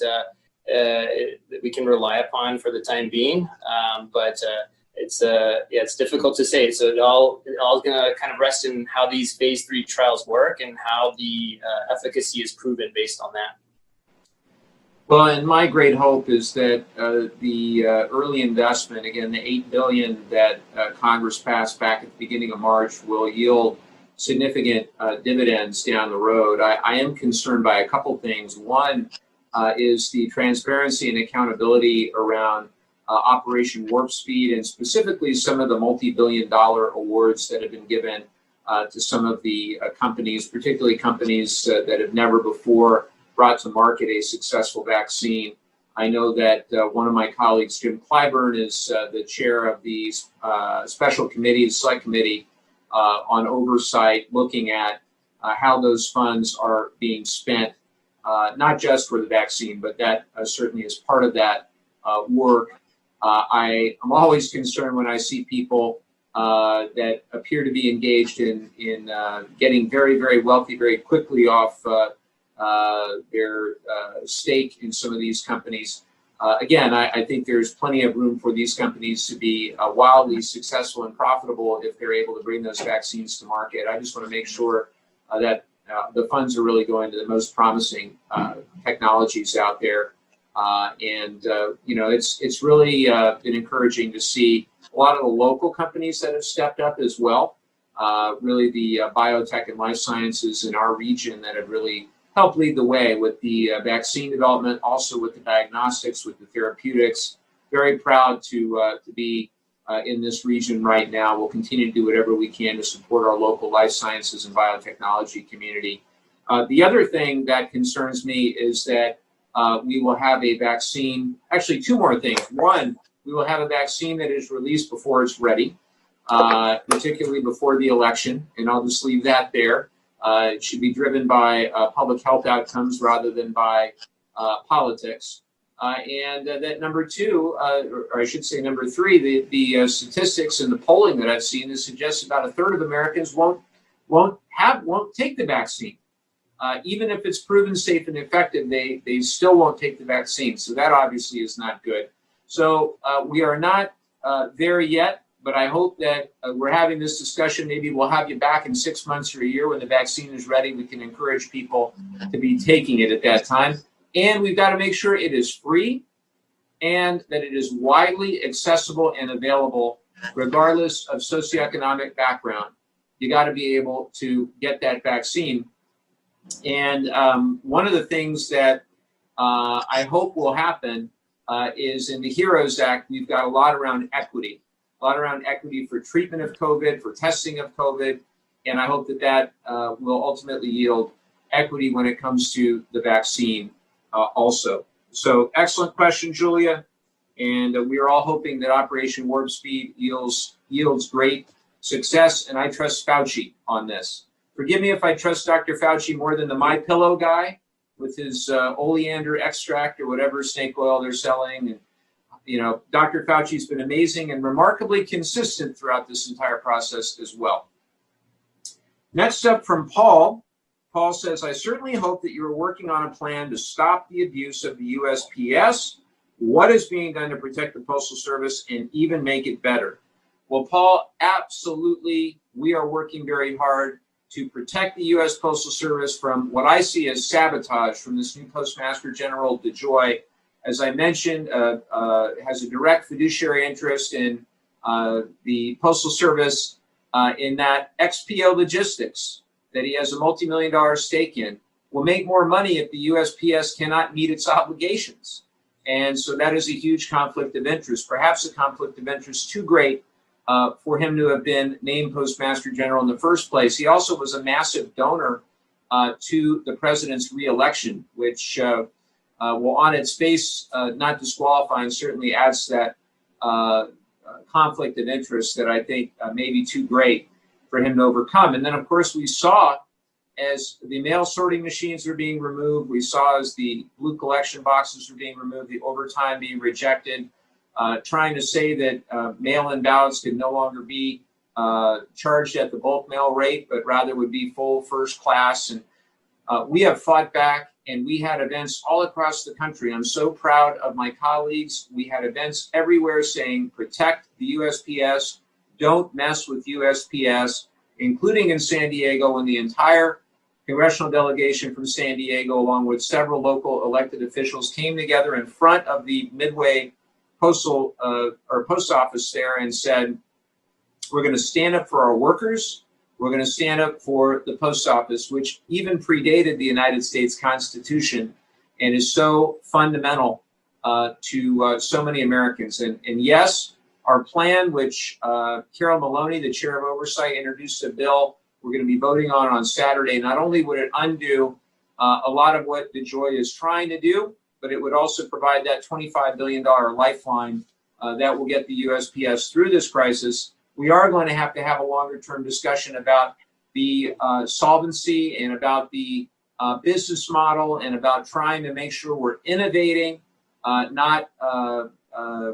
C: we can rely upon for the time being. But it's difficult to say. So it all going to kind of rest in how these phase 3 trials work and how the efficacy is proven based on that.
A: Well, and my great hope is that the early investment, again, the $8 billion that Congress passed back at the beginning of March, will yield significant dividends down the road. I am concerned by a couple things. One is the transparency and accountability around Operation Warp Speed, and specifically some of the multi-billion-dollar awards that have been given to some of the companies, particularly companies that have never before brought to market a successful vaccine. I know that one of my colleagues, Jim Clyburn, is the chair of the special committee, select committee on oversight, looking at how those funds are being spent, not just for the vaccine, but that certainly is part of that work. I am always concerned when I see people that appear to be engaged in getting very, very wealthy very quickly off their stake in some of these companies. Again, I think there's plenty of room for these companies to be wildly successful and profitable if they're able to bring those vaccines to market. I just want to make sure that the funds are really going to the most promising technologies out there. It's really been encouraging to see a lot of the local companies that have stepped up as well. Really the biotech and life sciences in our region that have really helped lead the way with the vaccine development, also with the diagnostics, with the therapeutics. Very proud to be in this region right now. We'll continue to do whatever we can to support our local life sciences and biotechnology community. The other thing that concerns me is that we will have a vaccine, actually two more things. One, we will have a vaccine that is released before it's ready, particularly before the election, and I'll just leave that there. It should be driven by public health outcomes rather than by politics. And that number two, or I should say number three, the statistics and the polling that I've seen that suggests about a third of Americans won't take the vaccine. Even if it's proven safe and effective, they still won't take the vaccine. So that obviously is not good. So we are not there yet, but I hope that we're having this discussion. Maybe we'll have you back in 6 months or a year when the vaccine is ready. We can encourage people to be taking it at that time. And we've got to make sure it is free and that it is widely accessible and available, regardless of socioeconomic background. You got to be able to get that vaccine. And one of the things that I hope will happen is in the HEROES Act, we've got a lot around equity for treatment of COVID, for testing of COVID. And I hope that will ultimately yield equity when it comes to the vaccine also. So excellent question, Julia. And we are all hoping that Operation Warp Speed yields great success. And I trust Fauci on this. Forgive me if I trust Dr. Fauci more than the MyPillow guy with his oleander extract or whatever snake oil they're selling. And, Dr. Fauci's been amazing and remarkably consistent throughout this entire process as well. Next up from Paul. Paul says, I certainly hope that you are working on a plan to stop the abuse of the USPS. What is being done to protect the Postal Service and even make it better? Well, Paul, absolutely. We are working very hard to protect the U.S. Postal Service from what I see as sabotage from this new Postmaster General, DeJoy. As I mentioned, has a direct fiduciary interest in the Postal Service in that XPO Logistics that he has a multi-million-dollar stake in will make more money if the USPS cannot meet its obligations. And so that is a huge conflict of interest, perhaps a conflict of interest too great for him to have been named Postmaster General in the first place. He also was a massive donor to the president's reelection, which will on its face not disqualify and certainly adds to that conflict of interest that I think may be too great for him to overcome. And then, of course, we saw as the mail sorting machines were being removed, we saw as the blue collection boxes were being removed, the overtime being rejected, trying to say that mail-in ballots could no longer be charged at the bulk mail rate, but rather would be full first class. And we have fought back, and we had events all across the country. I'm so proud of my colleagues. We had events everywhere saying, protect the USPS, don't mess with USPS, including in San Diego when the entire congressional delegation from San Diego, along with several local elected officials, came together in front of the Midway post office there and said, we're going to stand up for our workers. We're going to stand up for the post office, which even predated the United States Constitution and is so fundamental to so many Americans. And yes, our plan, which Carol Maloney, the chair of oversight, introduced a bill we're going to be voting on Saturday. Not only would it undo a lot of what DeJoy is trying to do, but it would also provide that $25 billion lifeline that will get the USPS through this crisis. We are going to have a longer-term discussion about the solvency and about the business model and about trying to make sure we're innovating, not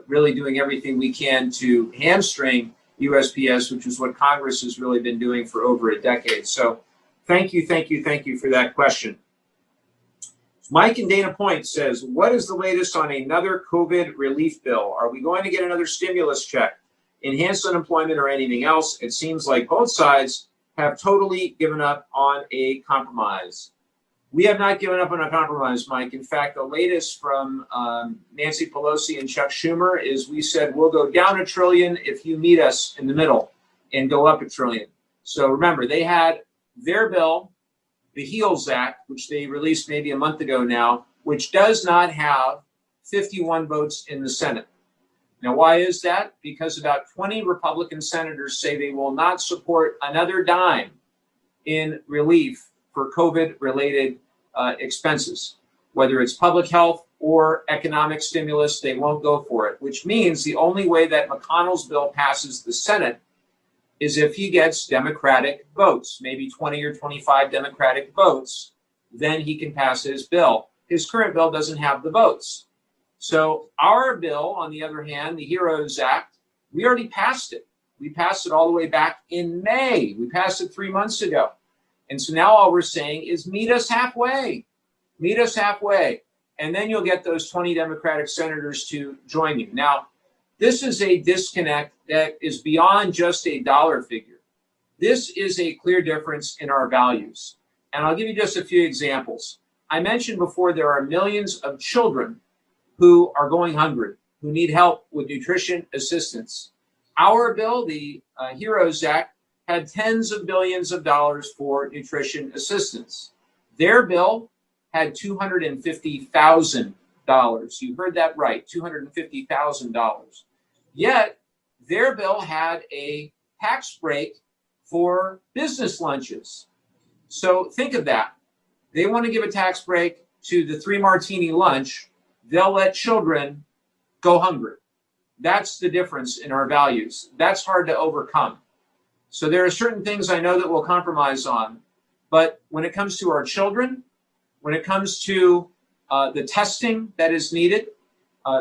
A: really doing everything we can to hamstring USPS, which is what Congress has really been doing for over a decade. So thank you for that question. Mike in Dana Point says, what is the latest on another COVID relief bill? Are we going to get another stimulus check, enhanced unemployment, or anything else? It seems like both sides have totally given up on a compromise. We have not given up on a compromise, Mike. In fact, the latest from Nancy Pelosi and Chuck Schumer is we said we'll go down $1 trillion if you meet us in the middle and go up $1 trillion. So remember, they had their bill, the HEALS Act, which they released maybe a month ago now, which does not have 51 votes in the Senate. Now, why is that? Because about 20 Republican senators say they will not support another dime in relief for COVID-related expenses, whether it's public health or economic stimulus. They won't go for it, which means the only way that McConnell's bill passes the Senate is if he gets Democratic votes, maybe 20 or 25 Democratic votes, then he can pass his bill. His current bill doesn't have the votes. So our bill, on the other hand, the HEROES Act, we already passed it. We passed it all the way back in May. We passed it 3 months ago. And so now all we're saying is meet us halfway. Meet us halfway. And then you'll get those 20 Democratic senators to join you. Now, this is a disconnect that is beyond just a dollar figure. This is a clear difference in our values. And I'll give you just a few examples. I mentioned before there are millions of children who are going hungry, who need help with nutrition assistance. Our bill, the HEROES Act, had tens of billions of dollars for nutrition assistance. Their bill had $250,000. You heard that right, $250,000. Yet their bill had a tax break for business lunches. So think of that. They want to give a tax break to the 3 martini lunch. They'll let children go hungry. That's the difference in our values. That's hard to overcome. So there are certain things I know that we'll compromise on. But when it comes to our children, when it comes to the testing that is needed,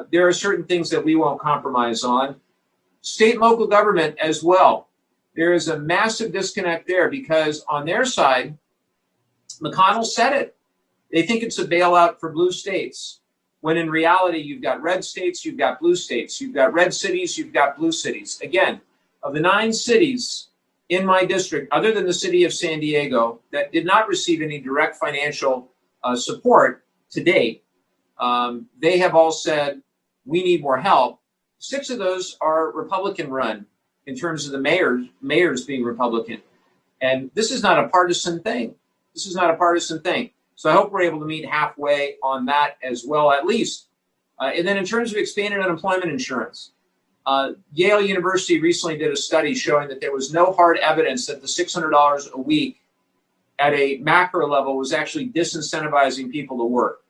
A: there are certain things that we won't compromise on. State and local government as well. There is a massive disconnect there because on their side, McConnell said it. They think it's a bailout for blue states, when in reality, you've got red states, you've got blue states, you've got red cities, you've got blue cities. Again, of the 9 cities in my district, other than the city of San Diego, that did not receive any direct financial support to date, they have all said, we need more help. 6 of those are Republican run in terms of the mayors being Republican. And this is not a partisan thing. This is not a partisan thing. So I hope we're able to meet halfway on that as well, at least. And then in terms of expanded unemployment insurance, Yale University recently did a study showing that there was no hard evidence that the $600 a week at a macro level was actually disincentivizing people to work.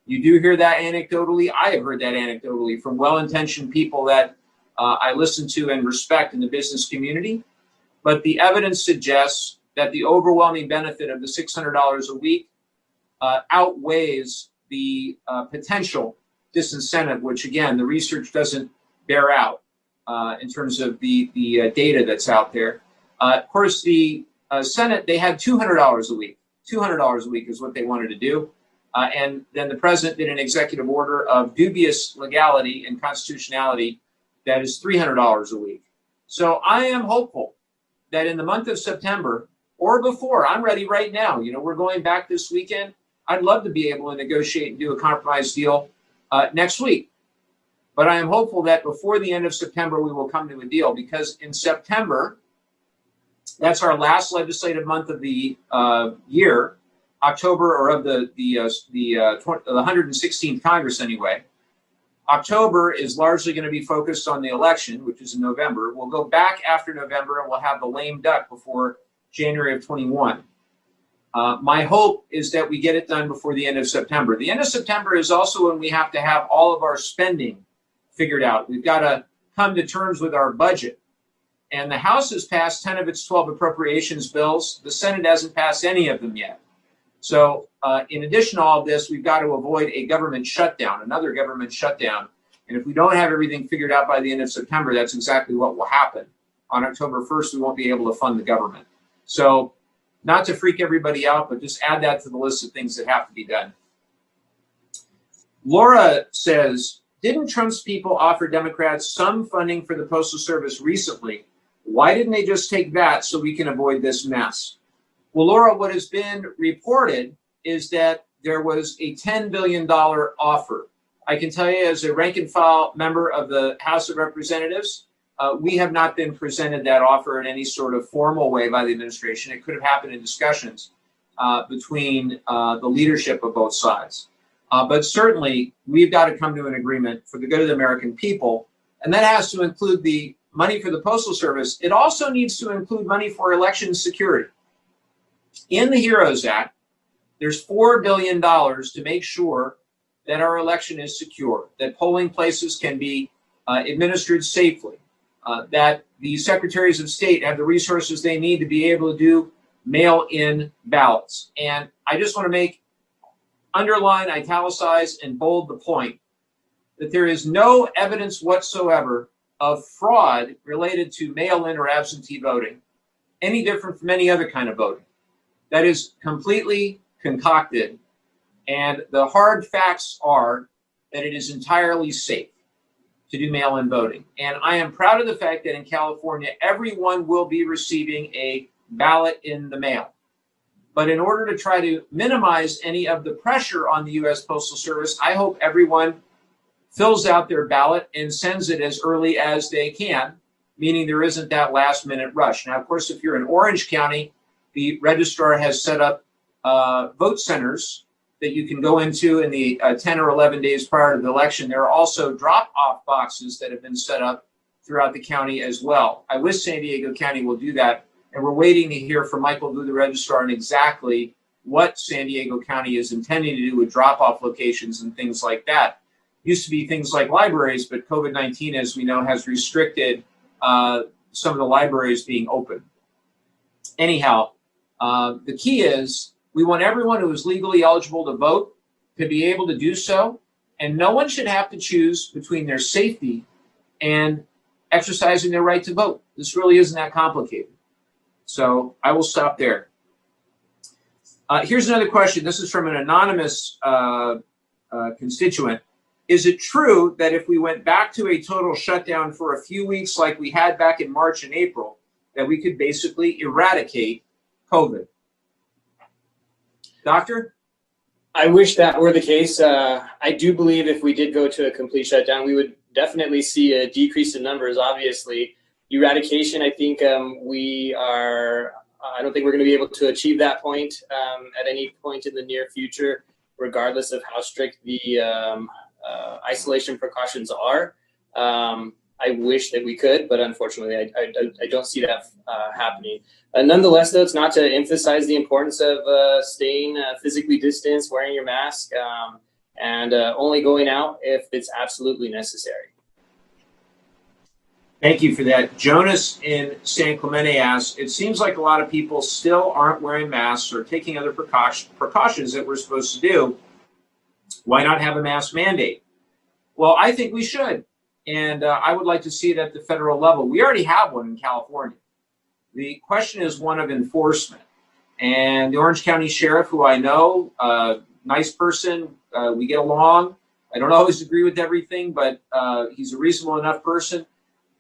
A: You do hear that anecdotally. I have heard that anecdotally from well-intentioned people that I listen to and respect in the business community. But the evidence suggests that the overwhelming benefit of the $600 a week outweighs the potential disincentive, which again, the research doesn't bear out in terms of the data that's out there. Of course, the Senate, they had $200 a week. $200 a week is what they wanted to do. And then the president did an executive order of dubious legality and constitutionality that is $300 a week. So I am hopeful that in the month of September or before, I'm ready right now. You know, we're going back this weekend. I'd love to be able to negotiate and do a compromise deal next week. But I am hopeful that before the end of September, we will come to a deal, because in September, that's our last legislative month of the year, October, or of the 116th Congress anyway. October is largely going to be focused on the election, which is in November. We'll go back after November and we'll have the lame duck before January of 21. My hope is that we get it done before the end of September. The end of September is also when we have to have all of our spending figured out. We've got to come to terms with our budget. And the House has passed 10 of its 12 appropriations bills. The Senate hasn't passed any of them yet. So in addition to all of this, we've got to avoid a government shutdown, another government shutdown. And if we don't have everything figured out by the end of September, that's exactly what will happen. On October 1st, we won't be able to fund the government. So not to freak everybody out, but just add that to the list of things that have to be done. Laura says, didn't Trump's people offer Democrats some funding for the Postal Service recently? Why didn't they just take that so we can avoid this mess? Well, Laura, what has been reported is that there was a $10 billion offer. I can tell you as a rank and file member of the House of Representatives, we have not been presented that offer in any sort of formal way by the administration. It could have happened in discussions between the leadership of both sides. But certainly, we've got to come to an agreement for the good of the American people. And that has to include the money for the Postal Service. It also needs to include money for election security. In the HEROES Act, there's $4 billion to make sure that our election is secure, that polling places can be administered safely, that the secretaries of state have the resources they need to be able to do mail-in ballots. And I just want to underline, italicize, and bold the point that there is no evidence whatsoever of fraud related to mail-in or absentee voting, any different from any other kind of voting. That is completely concocted, and the hard facts are that it is entirely safe to do mail-in voting. And I am proud of the fact that in California, everyone will be receiving a ballot in the mail. But in order to try to minimize any of the pressure on the U.S. Postal Service, I hope everyone fills out their ballot and sends it as early as they can, meaning there isn't that last-minute rush. Now, of course, if you're in Orange County, the registrar has set up vote centers that you can go into in the 10 or 11 days prior to the election. There are also drop-off boxes that have been set up throughout the county as well. I wish San Diego County will do that, and we're waiting to hear from Michael Vu, the registrar, on exactly what San Diego County is intending to do with drop-off locations and things like that. Used to be things like libraries, but COVID-19, as we know, has restricted some of the libraries being open. Anyhow, the key is we want everyone who is legally eligible to vote to be able to do so, and no one should have to choose between their safety and exercising their right to vote. This really isn't that complicated. So I will stop there. Here's another question. This is from an anonymous constituent. Is it true that if we went back to a total shutdown for a few weeks like we had back in March and April, that we could basically eradicate COVID? Doctor?
C: I wish that were the case. I do believe if we did go to a complete shutdown, we would definitely see a decrease in numbers, obviously. Eradication, I think I don't think we're going to be able to achieve that point at any point in the near future, regardless of how strict the isolation precautions are. I wish that we could, but unfortunately, I don't see that happening. Nonetheless, though, it's not to emphasize the importance of staying physically distanced, wearing your mask, and only going out if it's absolutely necessary.
A: Thank you for that. Jonas in San Clemente asks, it seems like a lot of people still aren't wearing masks or taking other precautions that we're supposed to do. Why not have a mask mandate? Well, I think we should. And I would like to see it at the federal level. We already have one in California. The question is one of enforcement. And the Orange County Sheriff, who I know, nice person, we get along. I don't always agree with everything, but he's a reasonable enough person.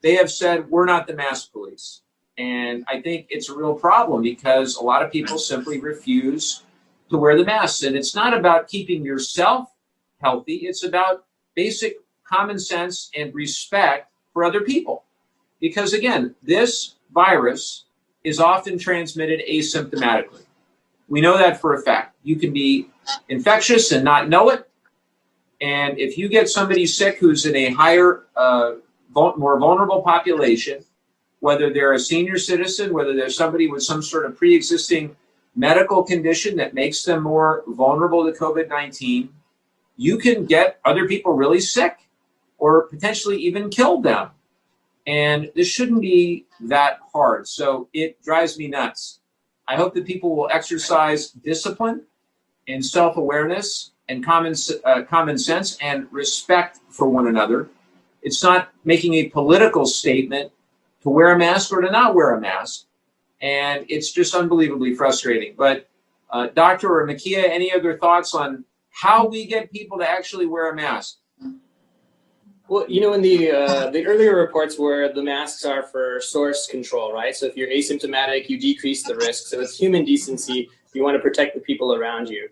A: They have said, we're not the mask police. And I think it's a real problem because a lot of people simply refuse to wear the masks. And it's not about keeping yourself healthy. It's about basic common sense and respect for other people. Because again, this virus is often transmitted asymptomatically. We know that for a fact. You can be infectious and not know it. And if you get somebody sick who's in a higher, more vulnerable population, whether they're a senior citizen, whether they're somebody with some sort of pre-existing medical condition that makes them more vulnerable to COVID-19, you can get other people really sick or potentially even kill them. And this shouldn't be that hard. So it drives me nuts. I hope that people will exercise discipline and self-awareness and common sense and respect for one another. It's not making a political statement to wear a mask or to not wear a mask. And it's just unbelievably frustrating. But Dr. or Makia, any other thoughts on how we get people to actually wear a mask?
C: Well, you know, in the earlier reports where the masks are for source control, right? So if you're asymptomatic, you decrease the risk. So it's human decency. You want to protect the people around you.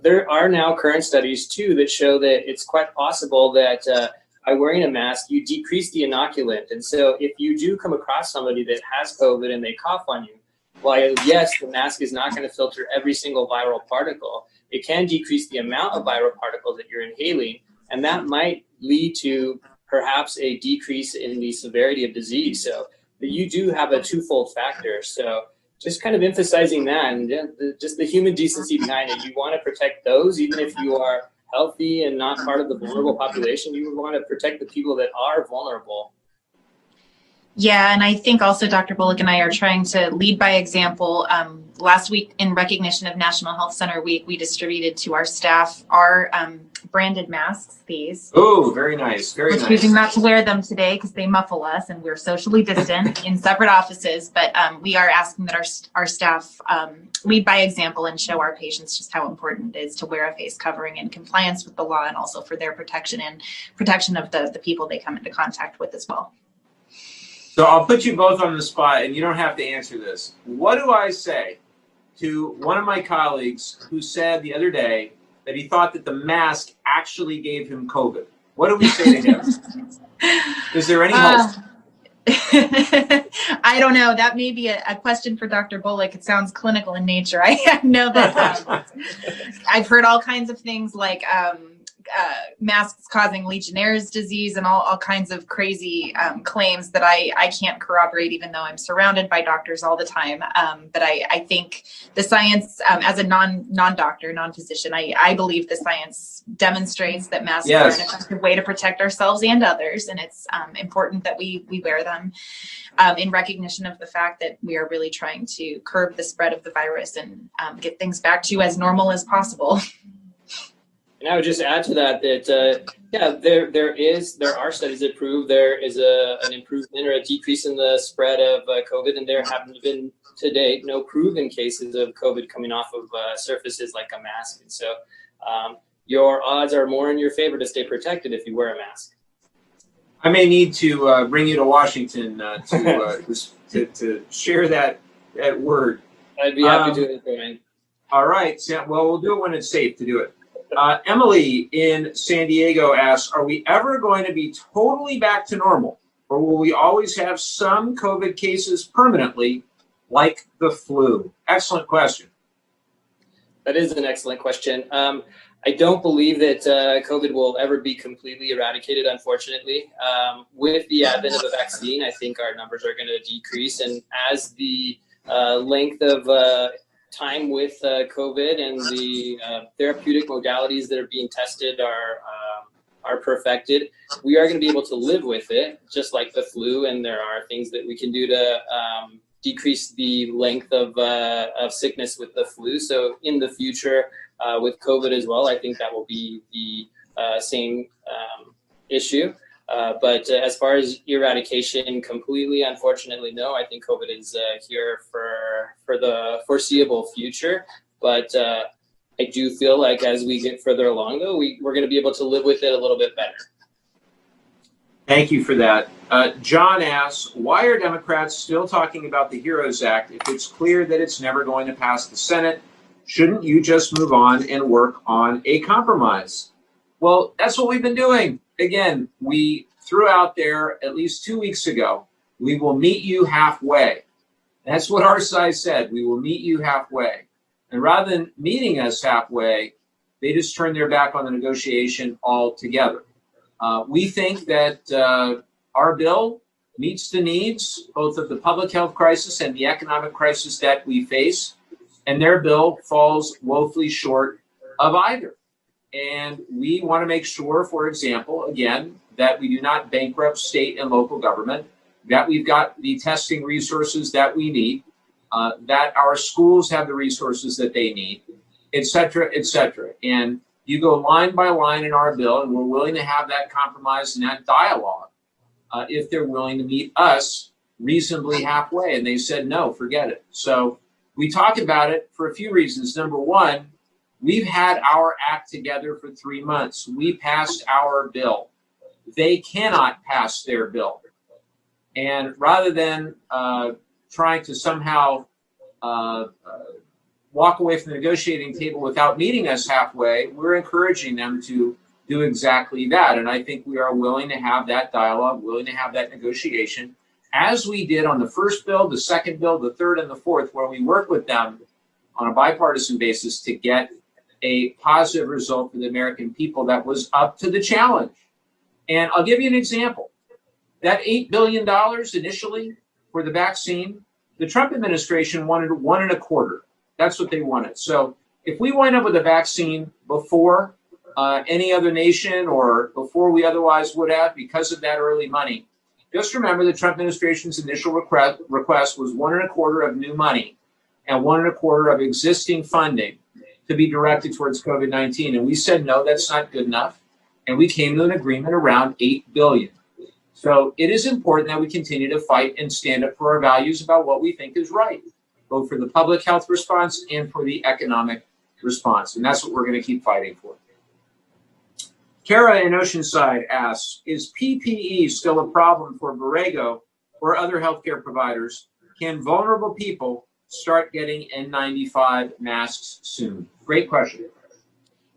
C: There are now current studies, too, that show that it's quite possible that by wearing a mask, you decrease the inoculant. And so if you do come across somebody that has COVID and they cough on you, while yes, the mask is not going to filter every single viral particle, it can decrease the amount of viral particles that you're inhaling. And that might lead to perhaps a decrease in the severity of disease. So you do have a twofold factor. So just kind of emphasizing that and just the human decency behind it. You want to protect those, even if you are healthy and not part of the vulnerable population, you would want to protect the people that are vulnerable.
B: Yeah, and I think also Dr. Bullock and I are trying to lead by example. Last week, in recognition of National Health Center Week, we distributed to our staff our branded masks, these.
A: Oh, very nice, very
B: We're
A: nice.
B: choosing not to wear them today because they muffle us and we're socially distant in separate offices, but we are asking that our staff lead by example and show our patients just how important it is to wear a face covering in compliance with the law and also for their protection and protection of the people they come into contact with as well.
A: So I'll put you both on the spot, and you don't have to answer this. What do I say to one of my colleagues who said the other day that he thought that the mask actually gave him COVID? What do we say to him? Is there any hope?
B: I don't know. That may be a question for Dr. Bullock. It sounds clinical in nature. I know that I've heard all kinds of things like masks causing Legionnaire's disease and all kinds of crazy claims that I can't corroborate, even though I'm surrounded by doctors all the time. But I think the science, as a non-doctor, non-physician, I believe the science demonstrates that masks are an effective way to protect ourselves and others. And it's important that we wear them in recognition of the fact that we are really trying to curb the spread of the virus and get things back to as normal as possible.
C: And I would just add to that there are studies that prove there is an improvement or a decrease in the spread of COVID, and there haven't been to date no proven cases of COVID coming off of surfaces like a mask. And so your odds are more in your favor to stay protected if you wear a mask.
A: I may need to bring you to Washington to share that word.
C: I'd be happy to do it.
A: All right, Sam. Well, we'll do it when it's safe to do it. Emily in San Diego asks, are we ever going to be totally back to normal, or will we always have some COVID cases permanently, like the flu? Excellent question.
C: That is an excellent question. I don't believe that COVID will ever be completely eradicated, unfortunately. With the advent of a vaccine, I think our numbers are going to decrease, and as the length of time with COVID and the therapeutic modalities that are being tested are perfected, we are going to be able to live with it, just like the flu. And there are things that we can do to decrease the length of sickness with the flu. So in the future, with COVID as well, I think that will be the same issue. But as far as eradication completely, unfortunately, no. I think COVID is here for the foreseeable future. But I do feel like as we get further along, though, we're going to be able to live with it a little bit better.
A: Thank you for that. John asks, why are Democrats still talking about the HEROES Act if it's clear that it's never going to pass the Senate? Shouldn't you just move on and work on a compromise? Well, that's what we've been doing. Again, we threw out there at least 2 weeks ago, we will meet you halfway. That's what our side said. We will meet you halfway. And rather than meeting us halfway, they just turned their back on the negotiation altogether. We think that our bill meets the needs both of the public health crisis and the economic crisis that we face, and their bill falls woefully short of either. And we want to make sure, for example, again, that we do not bankrupt state and local government, that we've got the testing resources that we need, that our schools have the resources that they need, et cetera, et cetera. And you go line by line in our bill, and we're willing to have that compromise and that dialogue if they're willing to meet us reasonably halfway. And they said, no, forget it. So we talked about it for a few reasons. Number one, we've had our act together for 3 months. We passed our bill. They cannot pass their bill. And rather than trying to somehow walk away from the negotiating table without meeting us halfway, we're encouraging them to do exactly that. And I think we are willing to have that dialogue, willing to have that negotiation, as we did on the first bill, the second bill, the third, and the fourth, where we worked with them on a bipartisan basis to get a positive result for the American people that was up to the challenge. And I'll give you an example. That $8 billion initially for the vaccine, the Trump administration wanted $1.25 billion. That's what they wanted. So if we wind up with a vaccine before any other nation or before we otherwise would have because of that early money, just remember the Trump administration's initial request was $1.25 billion of new money and $1.25 billion of existing funding to be directed towards COVID-19. And we said, no, that's not good enough. And we came to an agreement around $8 billion. So it is important that we continue to fight and stand up for our values about what we think is right, both for the public health response and for the economic response. And that's what we're going to keep fighting for. Kara in Oceanside asks, is PPE still a problem for Borrego or other healthcare providers? Can vulnerable people start getting N95 masks soon? Great question.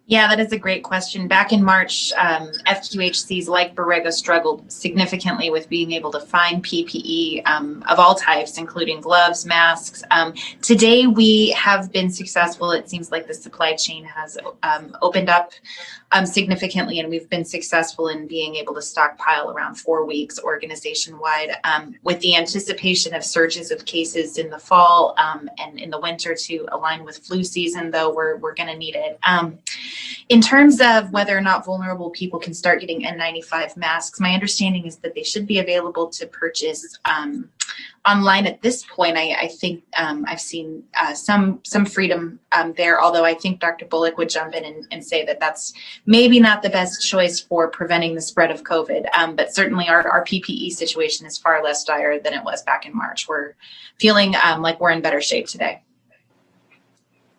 B: Yeah, that is a great question. Back in March, FQHCs like Borrego struggled significantly with being able to find PPE of all types, including gloves, masks. Today, we have been successful. It seems like the supply chain has opened up significantly, and we've been successful in being able to stockpile around 4 weeks organization-wide. With the anticipation of surges of cases in the fall and in the winter to align with flu season, though, we're going to need it. In terms of whether or not vulnerable people can start getting N95 masks, my understanding is that they should be available to purchase online at this point. I think I've seen some freedom there, although I think Dr. Bullock would jump in and say that that's maybe not the best choice for preventing the spread of COVID. But certainly our PPE situation is far less dire than it was back in March. We're feeling like we're in better shape today.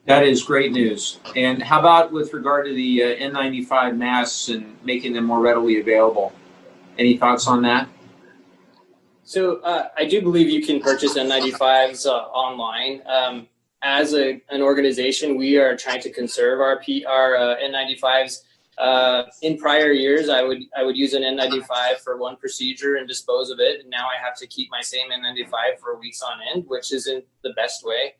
A: That is great news. And how about with regard to the N95 masks and making them more readily available? Any thoughts on that?
C: So I do believe you can purchase N95s online. As an organization, we are trying to conserve our N95s. In prior years, I would use an N95 for one procedure and dispose of it. And now I have to keep my same N95 for weeks on end, which isn't the best way.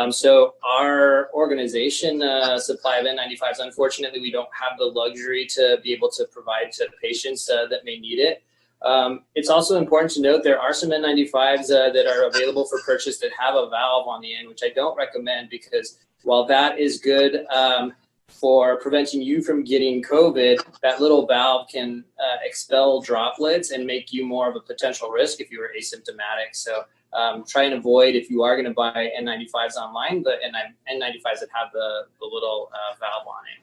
C: So our organization supply of N95s, unfortunately, we don't have the luxury to be able to provide to patients that may need it. It's also important to note there are some N95s that are available for purchase that have a valve on the end, which I don't recommend because while that is good for preventing you from getting COVID, that little valve can expel droplets and make you more of a potential risk if you are asymptomatic. So try and avoid, if you are going to buy N95s online, the N95s that have the little valve on it.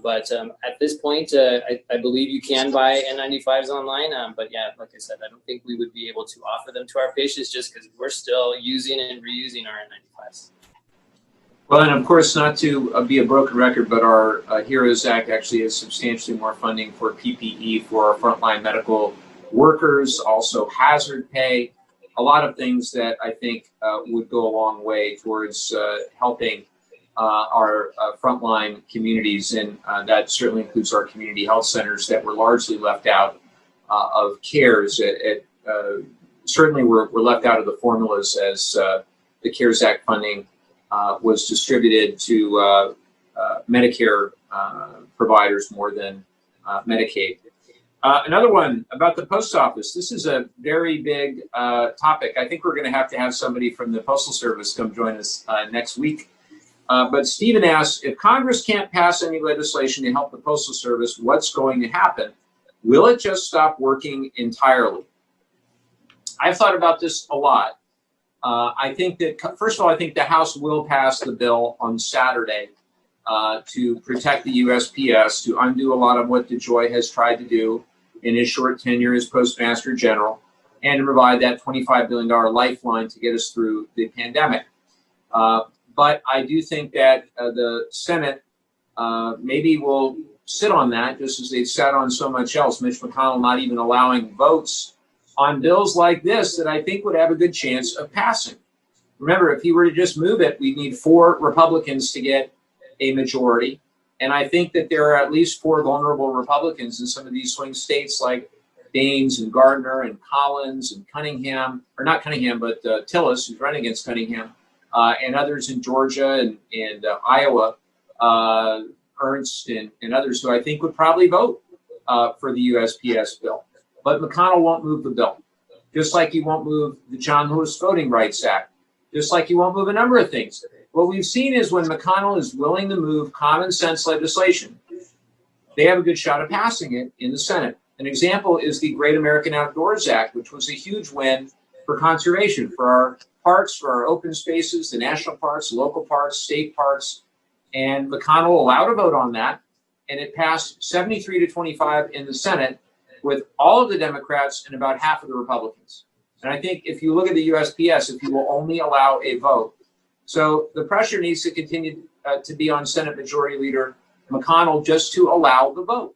C: But at this point, I believe you can buy N95s online. But yeah, like I said, I don't think we would be able to offer them to our patients just because we're still using and reusing our N95s.
A: Well, and of course, not to be a broken record, but our HEROES Act actually has substantially more funding for PPE for our frontline medical workers, also hazard pay, a lot of things that I think would go a long way towards helping our frontline communities, and that certainly includes our community health centers that were largely left out of CARES. Certainly were left out of the formulas as the CARES Act funding was distributed to Medicare providers more than Medicaid. Another one about the post office. This is a very big topic. I think we're going to have somebody from the Postal Service come join us next week. But Stephen asks, if Congress can't pass any legislation to help the Postal Service, what's going to happen? Will it just stop working entirely? I've thought about this a lot. I think that, first of all, I think the House will pass the bill on Saturday to protect the USPS, to undo a lot of what DeJoy has tried to do in his short tenure as Postmaster General, and to provide that $25 billion lifeline to get us through the pandemic. But I do think that the Senate maybe will sit on that, just as they've sat on so much else. Mitch McConnell not even allowing votes on bills like this that I think would have a good chance of passing. Remember, if he were to just move it, we'd need 4 Republicans to get a majority. And I think that there are at least 4 vulnerable Republicans in some of these swing states like Daines and Gardner and Collins and Cunningham, or not Cunningham, but Tillis, who's running against Cunningham, and others in Georgia and Iowa, Ernst and others who I think would probably vote for the USPS bill. But McConnell won't move the bill, just like he won't move the John Lewis Voting Rights Act, just like he won't move a number of things. What we've seen is when McConnell is willing to move common sense legislation, they have a good shot of passing it in the Senate. An example is the Great American Outdoors Act, which was a huge win for conservation, for our parks, for our open spaces, the national parks, local parks, state parks. And McConnell allowed a vote on that, and it passed 73-25 in the Senate with all of the Democrats and about half of the Republicans. And I think if you look at the USPS, if you will only allow a vote. So the pressure needs to continue to be on Senate Majority Leader McConnell just to allow the vote.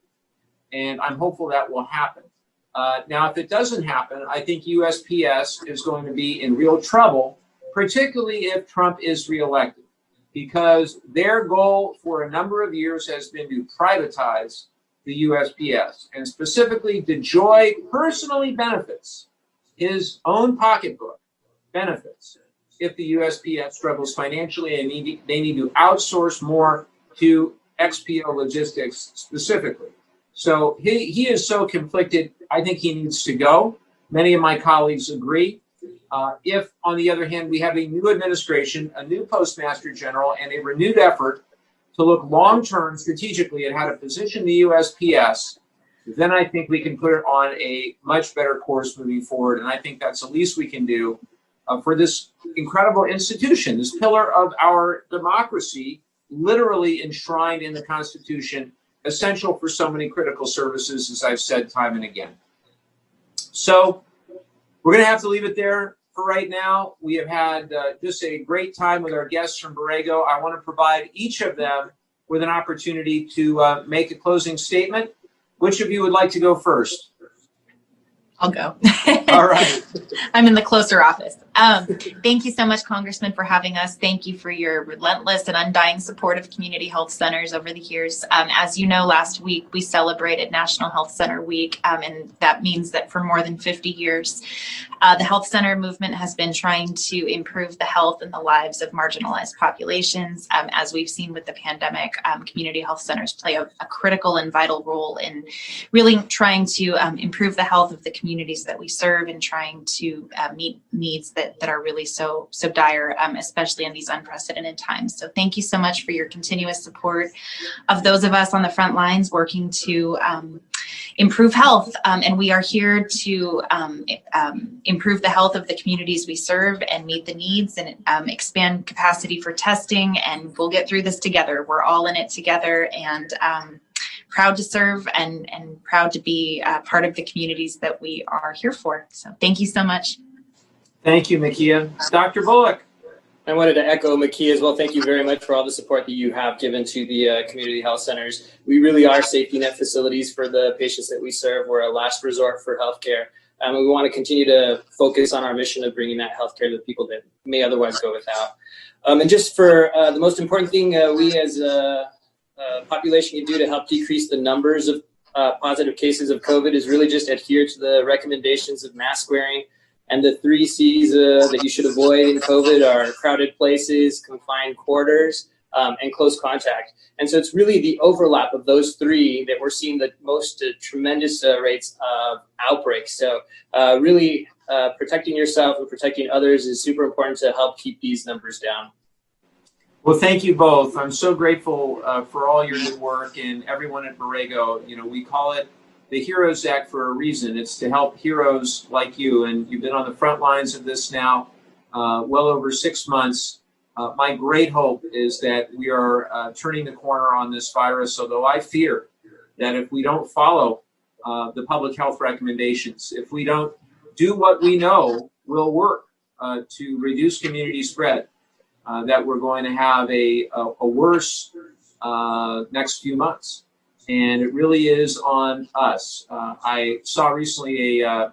A: And I'm hopeful that will happen. Now, if it doesn't happen, I think USPS is going to be in real trouble, particularly if Trump is reelected, because their goal for a number of years has been to privatize the USPS. And specifically, DeJoy personally benefits, his own pocketbook benefits, if the USPS struggles financially and they need to outsource more to XPO Logistics specifically. So he is so conflicted, I think he needs to go. Many of my colleagues agree. If, on the other hand, we have a new administration, a new Postmaster General, and a renewed effort to look long-term strategically at how to position the USPS, then I think we can put it on a much better course moving forward. And I think that's the least we can do for this incredible institution, this pillar of our democracy, literally enshrined in the Constitution, essential for so many critical services, as I've said time and again. So we're going to have to leave it there for right now. We have had just a great time with our guests from Borrego. I want to provide each of them with an opportunity to make a closing statement. Which of you would like to go first?
B: I'll go.
A: All right.
B: I'm in the closer office. Thank you so much, Congressman, for having us. Thank you for your relentless and undying support of community health centers over the years. As you know, last week we celebrated National Health Center Week, and that means that for more than 50 years, the health center movement has been trying to improve the health and the lives of marginalized populations. As we've seen with the pandemic, community health centers play a critical and vital role in really trying to improve the health of the communities that we serve and trying to meet needs that are really so dire, especially in these unprecedented times. So thank you so much for your continuous support of those of us on the front lines working to improve health. And we are here to improve the health of the communities we serve and meet the needs and expand capacity for testing. And we'll get through this together. We're all in it together, and proud to serve and proud to be part of the communities that we are here for. So thank you so much.
A: Thank you, Makia. Dr. Bullock.
C: I wanted to echo Makia as well. Thank you very much for all the support that you have given to the community health centers. We really are safety net facilities for the patients that we serve. We're a last resort for healthcare. And we want to continue to focus on our mission of bringing that healthcare to the people that may otherwise go without. And just for the most important thing we as a population can do to help decrease the numbers of positive cases of COVID is really just adhere to the recommendations of mask wearing. And the 3 C's that you should avoid in COVID are crowded places, confined quarters, and close contact. And so it's really the overlap of those three that we're seeing the most tremendous rates of outbreaks. So really protecting yourself and protecting others is super important to help keep these numbers down.
A: Well, thank you both. I'm so grateful for all your good work and everyone at Borrego. You know, we call it the Heroes Act for a reason. It's to help heroes like you, and you've been on the front lines of this now well over 6 months. My great hope is that we are turning the corner on this virus, although I fear that if we don't follow the public health recommendations, if we don't do what we know will work to reduce community spread, that we're going to have a worse next few months. And it really is on us. I saw recently a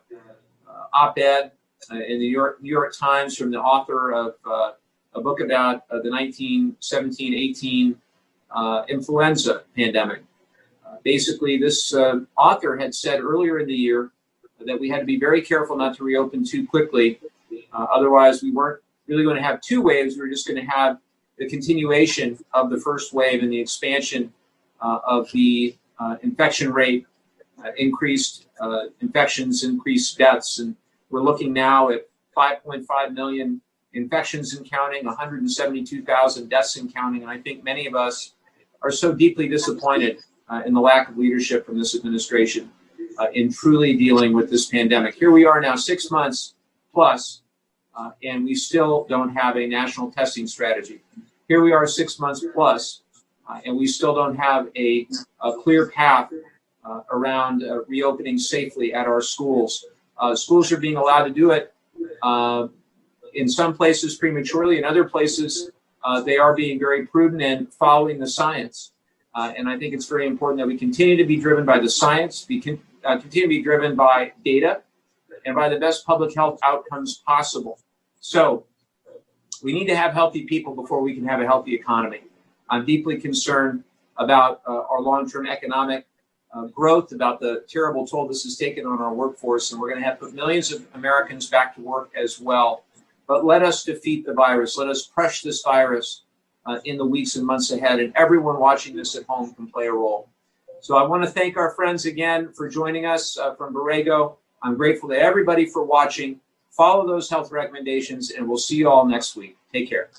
A: op-ed in the New York Times from the author of a book about the 1917-18 influenza pandemic. Basically, this author had said earlier in the year that we had to be very careful not to reopen too quickly. Otherwise, we weren't really going to have two waves. We were just going to have the continuation of the first wave and the expansion of the infection rate, increased infections, increased deaths. And we're looking now at 5.5 million infections and counting, 172,000 deaths and counting. And I think many of us are so deeply disappointed in the lack of leadership from this administration in truly dealing with this pandemic. Here we are now 6 months plus, and we still don't have a national testing strategy. Here we are 6 months plus, and we still don't have a clear path around reopening safely at our schools. Schools are being allowed to do it in some places prematurely. In other places, they are being very prudent and following the science. And I think it's very important that we continue to be driven by the science, continue to be driven by data, and by the best public health outcomes possible. So we need to have healthy people before we can have a healthy economy. I'm deeply concerned about our long-term economic growth, about the terrible toll this has taken on our workforce, and we're going to have to put millions of Americans back to work as well. But let us defeat the virus. Let us crush this virus in the weeks and months ahead, and everyone watching this at home can play a role. So I want to thank our friends again for joining us from Borrego. I'm grateful to everybody for watching. Follow those health recommendations, and we'll see you all next week. Take care.